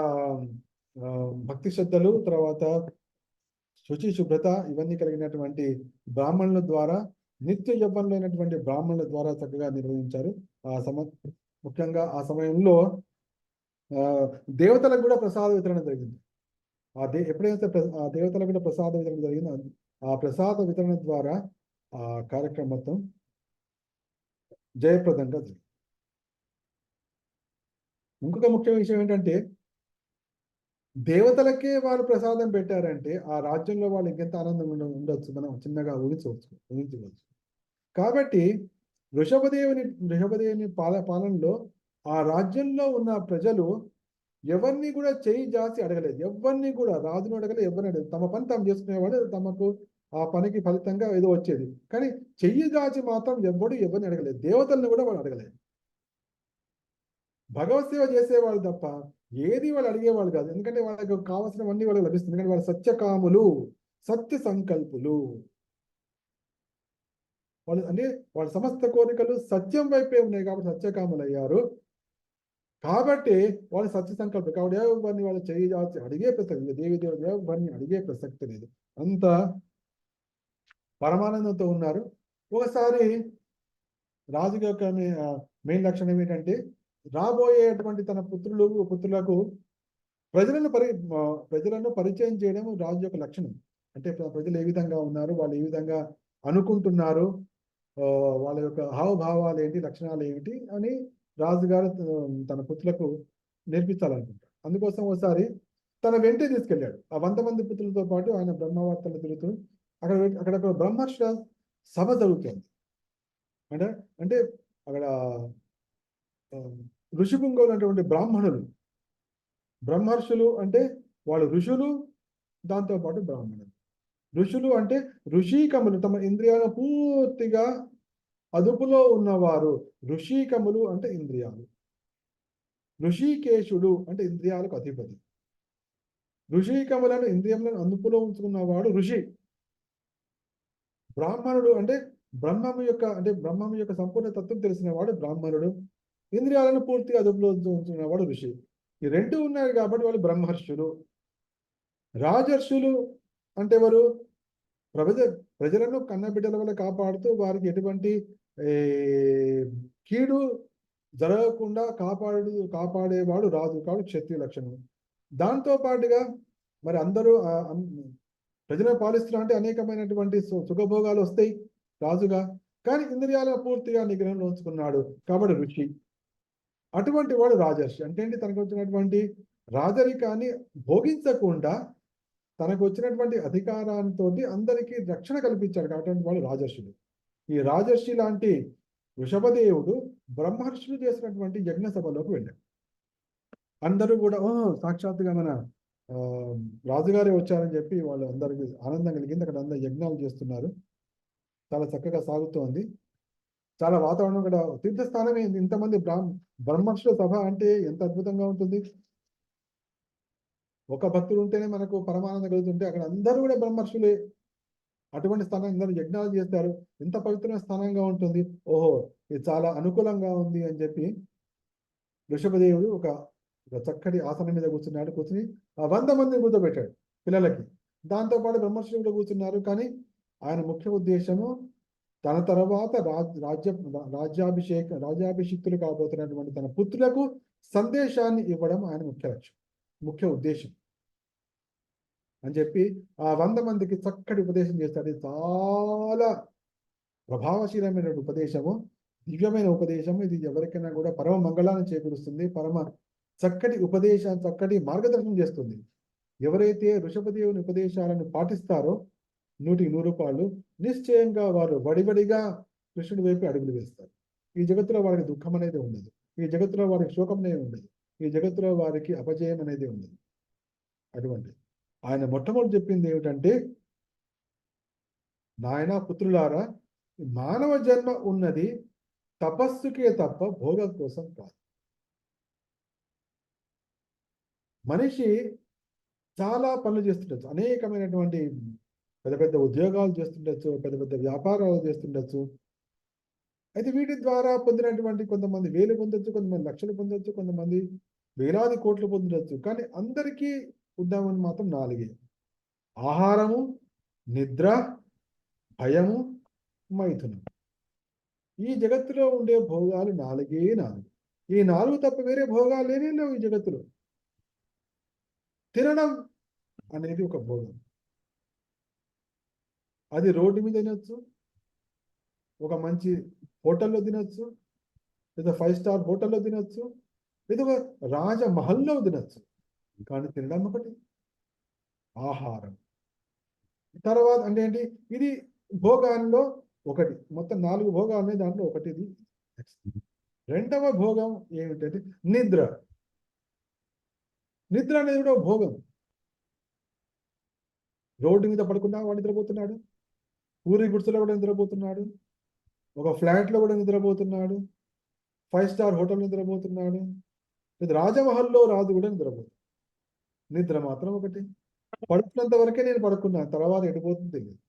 భక్తి శ్రద్ధలు, తర్వాత శుచి శుభ్రత ఇవన్నీ కలిగినటువంటి బ్రాహ్మణుల ద్వారా, నిత్య యవ్వనులైనటువంటి బ్రాహ్మణుల ద్వారా చక్కగా నిర్వహించారు. ముఖ్యంగా ఆ సమయంలో దేవతలకు కూడా ప్రసాద వితరణ జరిగింది. ఎప్పుడైతే ఆ దేవతలకు కూడా ప్రసాద వితరణ జరిగిందో ఆ ప్రసాద వితరణ ద్వారా ఆ కార్యక్రమం మొత్తం జయప్రదంగా జరిగింది. ఇంకొక ముఖ్య విషయం ఏంటంటే, దేవతలకే వాళ్ళు ప్రసాదం పెట్టారంటే ఆ రాజ్యంలో వాళ్ళు ఇంకెంత ఆనందంగా ఉండొచ్చు, మనం చిన్నగా ఊహించవచ్చు. కాబట్టి వృషభదేవుని పాలనలో ఆ రాజ్యంలో ఉన్న ప్రజలు ఎవరిని కూడా చేయి జాసి అడగలేదు. ఎవరిని కూడా రాజును అడగలేదు, ఎవరిని అడగలేదు. తమ పని తాము చేసుకునేవాడు, తమకు ఆ పనికి ఫలితంగా ఏదో వచ్చేది. కానీ చెయ్యి దాచి మాత్రం ఎవరిని అడగలేదు. దేవతల్ని కూడా వాళ్ళు అడగలేదు. భగవత్ సేవ చేసేవాళ్ళు తప్ప ఏది వాళ్ళు అడిగేవాళ్ళు కాదు. ఎందుకంటే వాళ్ళకి కావాల్సినవన్నీ వాళ్ళకి లభిస్తుంది. ఎందుకంటే వాళ్ళు సత్యకాములు, సత్య సంకల్పులు. వాళ్ళ సమస్త కోరికలు సత్యం వైపే ఉన్నాయి కాబట్టి సత్యకాములు అయ్యారు. కాబట్టి వాళ్ళు సత్య సంకల్పం కాబట్టి ఎవరిని వాళ్ళు చేయి అడిగే ప్రసక్తి లేదు. దేవి దేవుడు ఎవరిని అడిగే ప్రసక్తి లేదు. అంత పరమానందంతో ఉన్నారు. ఒకసారి రాజు యొక్క మెయిన్ లక్షణం ఏంటంటే, రాబోయేటువంటి తన పుత్రులకు ప్రజలను పరిచయం చేయడం రాజు యొక్క లక్షణం. అంటే ప్రజలు ఏ విధంగా ఉన్నారు, వాళ్ళు ఏ విధంగా అనుకుంటున్నారు, వాళ్ళ యొక్క హావభావాలు ఏంటి, లక్షణాలు ఏమిటి అని రాజుగారు తన పుత్రులకు నేర్పించాలనుకుంటారు. అందుకోసం ఒకసారి తన వెంటే తీసుకెళ్ళాడు. ఆ 100 మంది పుత్రులతో పాటు ఆయన బ్రహ్మవార్తలు తిరుగుతూ అక్కడ బ్రహ్మర్ష సభ జరుగుతుంది. అంటే అంటే అక్కడ ఋషిపుంగవులు అనేటువంటి బ్రహ్మర్షులు అంటే వాళ్ళు ఋషులు, దాంతోపాటు బ్రాహ్మణులు. ఋషులు అంటే ఋషికములు, తమ ఇంద్రియాలను పూర్తిగా అదుపులో ఉన్నవారు. ఋషికములు అంటే ఇంద్రియాలు. ఋషికేశుడు అంటే ఇంద్రియాలకు అధిపతి. ఋషికములను ఇంద్రియములను అదుపులో ఉంచుకున్నవాడు ఋషి. బ్రాహ్మణుడు అంటే బ్రహ్మము యొక్క సంపూర్ణ తత్వం తెలిసిన వాడు బ్రాహ్మణుడు. ఇంద్రియాలను పూర్తిగా అదుపులో ఉంచుకున్నవాడు ఋషి. ఈ రెండు ఉన్నాయి కాబట్టి వాళ్ళు బ్రహ్మర్షులు. రాజర్షులు అంటే ఎవరు? ప్రజలను కన్నబిడ్డల వల్ల కాపాడుతూ వారికి ఎటువంటి కీడు జరగకుండా కాపాడేవాడు రాజు, కాబట్టి క్షత్రియ లక్షణం. దాంతో పాటుగా మరి అందరూ ప్రజలను పాలిస్తున్నా అంటే అనేకమైనటువంటి సుఖభోగాలు వస్తాయి రాజుగా, కానీ ఇంద్రియాలను పూర్తిగా నిగ్రహంలో ఉంచుకున్నాడు కాబట్టి ఋషి. అటువంటి వాడు రాజర్షి. అంటే ఏంటి? తనకు వచ్చినటువంటి రాజరికాన్ని భోగించకుండా తనకు వచ్చినటువంటి అధికారంతో అందరికీ రక్షణ కల్పించాడు కాబట్టి వాడు రాజర్షుడు. ఈ రాజర్షి లాంటి వృషభదేవుడు బ్రహ్మర్షులు చేసినటువంటి యజ్ఞ సభలోకి వెళ్ళాడు. అందరూ కూడా సాక్షాత్తుగా మన రాజుగారే వచ్చారని చెప్పి వాళ్ళు అందరికీ ఆనందం కలిగింది. అక్కడ అందరూ యజ్ఞాలు చేస్తున్నారు, చాలా చక్కగా సాగుతోంది. చాలా వాతావరణం కూడా తీర్థస్థానం. ఇంతమంది బ్రహ్మర్షుల సభ అంటే ఎంత అద్భుతంగా ఉంటుంది. ఒక భక్తుడు ఉంటేనే మనకు పరమానందం కలుగుతుంటే అక్కడ అందరూ కూడా బ్రహ్మర్షులే. అటువంటి స్థానం అందరూ యజ్ఞాలు చేస్తారు. ఎంత పవిత్రమైన స్థానంగా ఉంటుంది. ఓహో, ఇది చాలా అనుకూలంగా ఉంది అని చెప్పి వృషభదేవుడు ఒక చక్కటి ఆసనం మీద కూర్చుని 100 మందిని కూర్చోబెట్టాడు పిల్లలకి. దాంతోపాటు బ్రహ్మర్షులు కూడా కూర్చున్నారు. కానీ ఆయన ముఖ్య ఉద్దేశము తన తర్వాత రాజ్యాభిషిక్తులు కాబోతున్నటువంటి తన పుత్రులకు సందేశాన్ని ఇవ్వడం ఆయన ముఖ్య ఉద్దేశం అని చెప్పి 100 మందికి చక్కటి ఉపదేశం చేస్తాడు. ఇది చాలా ప్రభావశీలమైన ఉపదేశము, దివ్యమైన ఉపదేశము. ఇది ఎవరికైనా కూడా పరమ మంగళాన్ని చేకూరుస్తుంది, పరమ చక్కటి ఉపదేశం, చక్కటి మార్గదర్శనం చేస్తుంది. ఎవరైతే వృషభదేవుని ఉపదేశాలను పాటిస్తారో 100కి 100 రూపాయలు నిశ్చయంగా వారు వడివడిగా కృష్ణుడి వైపు అడుగులు వేస్తారు. ఈ జగత్తులో వారికి దుఃఖం అనేది ఉండదు, ఈ జగత్తులో వారికి శోకం అనేది ఉండదు, ఈ జగత్తులో వారికి అపజయం అనేది ఉండదు. అటువంటి ఆయన మొట్టమొదటి చెప్పింది ఏమిటంటే, నాయన పుత్రులారా, మానవ జన్మ ఉన్నది తపస్సుకే తప్ప భోగం కోసం కాదు. మనిషి చాలా పనులు చేస్తుండొచ్చు, అనేకమైనటువంటి పెద్ద పెద్ద ఉద్యోగాలు చేస్తుండొచ్చు, పెద్ద పెద్ద వ్యాపారాలు చేస్తుండొచ్చు. అయితే వీటి ద్వారా పొందినటువంటి కొంతమంది వేలు పొందొచ్చు, కొంతమంది లక్షలు పొందొచ్చు, కొంతమంది వేలాది కోట్లు పొందొచ్చు. కానీ అందరికీ ఉద్దామని మాత్రం 4: ఆహారము, నిద్ర, భయము, మైథునం. ఈ జగత్తులో ఉండే భోగాలు 4. ఈ 4 తప్ప వేరే భోగాలు లేవు ఈ జగత్తులో. తినడం అనేది ఒక భోగం. అది రోడ్డు మీద తినొచ్చు, ఒక మంచి హోటల్లో తినొచ్చు, లేదా 5 స్టార్ హోటల్లో తినొచ్చు, లేదా ఒక రాజమహల్లో తినొచ్చు. కానీ తినడం ఒకటి, ఆహారం. తర్వాత అంటే ఏంటి? ఇది భోగాల్లో ఒకటి. మొత్తం 4 భోగాలు ఉన్నాయి, దాంట్లో ఒకటి ఇది. రెండవ భోగం ఏమిటంటే నిద్ర. నిద్ర అనేది కూడా భోగం. రోడ్డు మీద పడుకున్నా వాడు నిద్రపోతున్నాడు, పూరి గుడిసెలో కూడా నిద్రపోతున్నాడు, ఒక ఫ్లాట్లో కూడా నిద్రపోతున్నాడు, 5 స్టార్ హోటల్ నిద్రపోతున్నాడు, లేదా రాజమహల్లో రాజు కూడా నిద్రపోతున్నాడు. నిద్ర మాత్రం ఒకటి. పడుకున్నంత వరకే నేను పడుకున్నాను, తర్వాత ఎడిపోతుంది తెలియదు.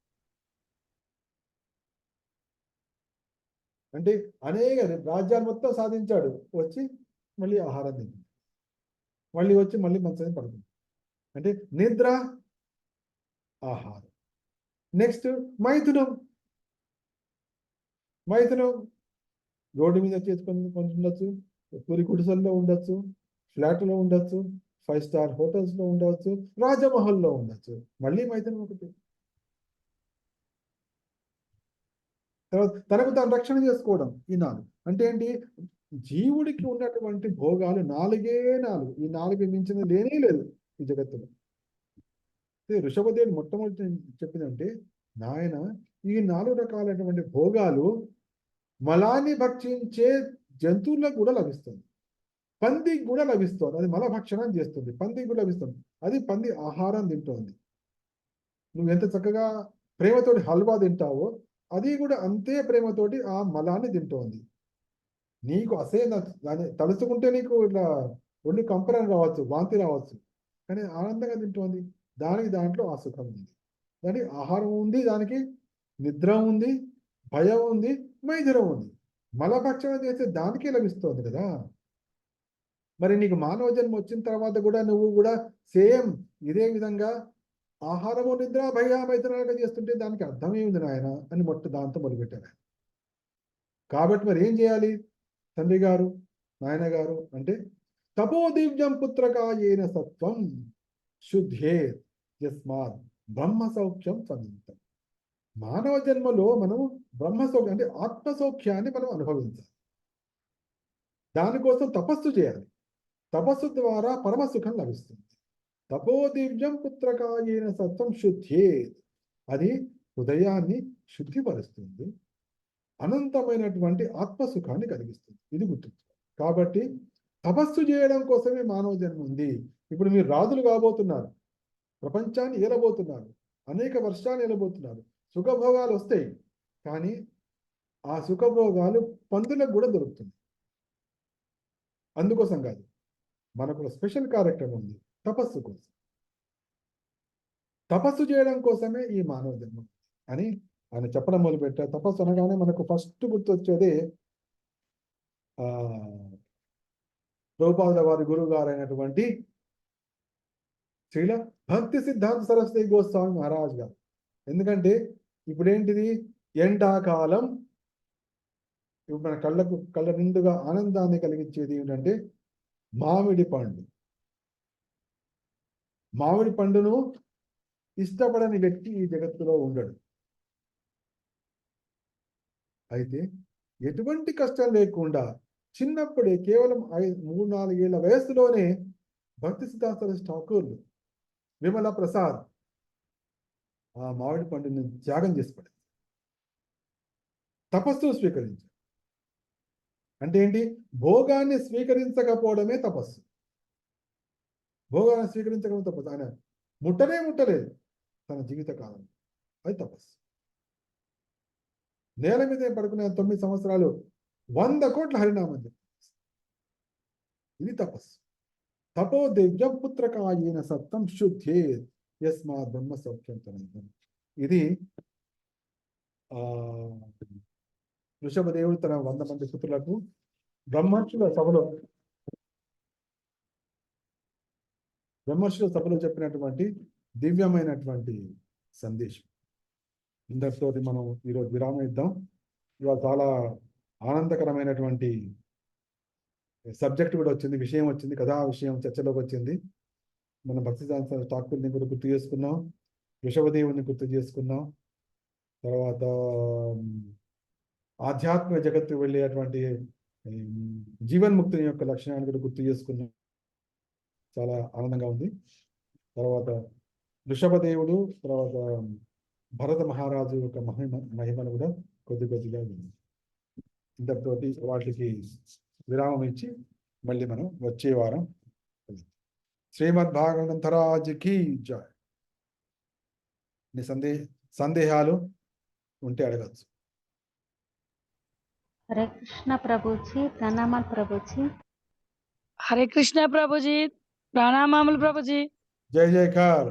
అంటే అనేక రాజ్యాలు మొత్తం సాధించాడు, వచ్చి మళ్ళీ ఆహారం తింది, మళ్ళీ వచ్చి మళ్ళీ మంచిగా పడుతుంది. అంటే నిద్ర, ఆహారం. నెక్స్ట్ మైథునం. రోడ్డు మీద చేసుకొని ఉండొచ్చు, పూరి గుడిసెల్లో ఉండొచ్చు, ఫ్లాట్లో ఉండొచ్చు, 5 స్టార్ హోటల్స్లో ఉండవచ్చు, రాజమహల్లో ఉండొచ్చు. మళ్ళీ మైథునం ఒకటి. తర్వాత తనకు తాను రక్షణ చేసుకోవడం. ఈ 4 అంటే ఏంటి? జీవుడికి ఉన్నటువంటి భోగాలు 4. ఈ 4 మించినది లేనే లేదు ఈ జగత్తులో. వృషభదేవుడు మొట్టమొదటి చెప్పిందంటే, నాయన ఈ 4 రకాలైనటువంటి భోగాలు మలాన్ని భక్షించే జంతువులకు కూడా లభిస్తుంది. పందికి కూడా లభిస్తుంది. అది మల భక్షణం చేస్తుంది. పందికి కూడా లభిస్తుంది. అది పంది ఆహారం తింటోంది. నువ్వు ఎంత చక్కగా ప్రేమతోటి హల్వా తింటావో అది కూడా అంతే ప్రేమతోటి ఆ మలాన్ని తింటోంది. నీకు దాన్ని తలుచుకుంటే నీకు ఇట్లా ఒళ్ళు కంపరం రావచ్చు, వాంతి రావచ్చు, కానీ ఆనందంగా తింటోంది. దాంట్లో ఆ సుఖం ఉంది. దానికి ఆహారం ఉంది, దానికి నిద్ర ఉంది, భయం ఉంది, మైథునం ఉంది. మలభక్షణం చేస్తే దానికే లభిస్తుంది కదా. మరి నీకు మానవ జన్మ వచ్చిన తర్వాత కూడా నువ్వు కూడా సేమ్ ఇదే విధంగా ఆహారము, నిద్ర, భయ, మైథునాలుగా చేస్తుంటే దానికి అర్థమేముంది నాయన అని దాంతో మొదలుపెట్టారు. కాబట్టి మరి ఏం చేయాలి తండ్రి గారు, నాయన గారు అంటే తపోదివ్యం పుత్రకాయేన సత్వం శుద్ధే యస్మాత్ బ్రహ్మ సౌఖ్యం సమితం. మానవ జన్మలో మనం బ్రహ్మ సౌఖ్యం అంటే ఆత్మ సౌఖ్యాన్ని మనం అనుభవించాలి. దానికోసం తపస్సు చేయాలి. తపస్సు ద్వారా పరమ సుఖం లభిస్తుంది. తపోదివ్యం పుత్రకాయేన సత్వం శుద్ధే, అది హృదయాన్ని శుద్ధిపరుస్తుంది, అనంతమైనటువంటి ఆత్మసుఖాన్ని కలిగిస్తుంది. ఇది గుర్తుంచుకోవాలి. కాబట్టి తపస్సు చేయడం కోసమే మానవ జన్మ ఉంది. ఇప్పుడు మీరు రాజులు కాబోతున్నారు, ప్రపంచాన్ని ఏలబోతున్నారు, అనేక వర్షాలు ఏలబోతున్నారు, సుఖభోగాలు వస్తాయి. కానీ ఆ సుఖభోగాలు పందులకు కూడా దొరుకుతుంది. అందుకోసం కాదు, మనకు స్పెషల్ కార్యక్రమం ఉంది తపస్సు కోసం. తపస్సు చేయడం కోసమే ఈ మానవ జన్మ అని ఆయన చెప్పడం మొదలుపెట్టారు. తపస్సు అనగానే మనకు ఫస్ట్ గుర్తొచ్చేది ప్రభుపాదుల వారి గురువు గారు అయినటువంటి శ్రీల భక్తి సిద్ధాంత సరస్వతి గోస్వామి మహారాజ్ గారు. ఎందుకంటే ఇప్పుడేంటిది, ఎండాకాలం. ఇప్పుడు మన కళ్ళ నిండుగా ఆనందాన్ని కలిగించేది ఏంటంటే మామిడి పండు. మామిడి పండును ఇష్టపడని వ్యక్తి ఈ జగత్తులో ఉండడు. అయితే ఎటువంటి కష్టం లేకుండా చిన్నప్పుడే కేవలం 3-4 ఏళ్ల వయస్సులోనే భక్తి సిద్ధాంత ఠాకూర్లు, విమల ప్రసాద్ ఆ మామిడి పండుని త్యాగం చేసి పడింది. తపస్సు స్వీకరించారు. అంటే ఏంటి, భోగాన్ని స్వీకరించకపోవడమే తపస్సు. భోగాన్ని స్వీకరించకపోవడం తపస్సు. ఆయన ముట్టలేదు తన జీవితకాలం. అది తపస్సు. నేల మీదే పడుకునే 9 సంవత్సరాలు 100 కోట్ల హరినామం చెప్పారు. ఇది తపస్సు. తపో దివ్యం పుత్రకాయేన సత్తం శుద్ధే యస్మాత్ బ్రహ్మ సౌఖ్యం తనంతం. ఇది వృషభదేవుడు తన 100 మంది పుత్రులకు బ్రహ్మర్షుల సభలో చెప్పినటువంటి దివ్యమైనటువంటి సందేశం. ఇందరితో మనం ఈరోజు విరామం ఇద్దాం. ఇవాళ చాలా ఆనందకరమైనటువంటి సబ్జెక్ట్ కూడా వచ్చింది, విషయం వచ్చింది, కథా విషయం చర్చలోకి వచ్చింది. మన భక్తి ఠాకూర్ని కూడా గుర్తు చేసుకున్నాం, వృషభదేవుని గుర్తు చేసుకున్నాం, తర్వాత ఆధ్యాత్మిక జగత్తు వెళ్ళేటువంటి జీవన్ముక్తి యొక్క లక్షణాన్ని కూడా గుర్తు చేసుకున్నాం. చాలా ఆనందంగా ఉంది. తర్వాత వృషభదేవుడు, తర్వాత భరత మహారాజు యొక్క మహిమను కూడా కొద్దిగా ఉంది. ఇంతటితోటి వాటికి విరామం ఇచ్చి మళ్ళీ మనం వచ్చే వారం శ్రీమద్ భాగవతంతరాజుకి జై. నీ సందేహాలు ఉంటే అడగచ్చు. हरे कृष्ण प्रभु जी, प्रणाम प्रभु जी। हरे कृष्ण प्रभु जी, प्रणाम प्रभु जी। जय जयकार।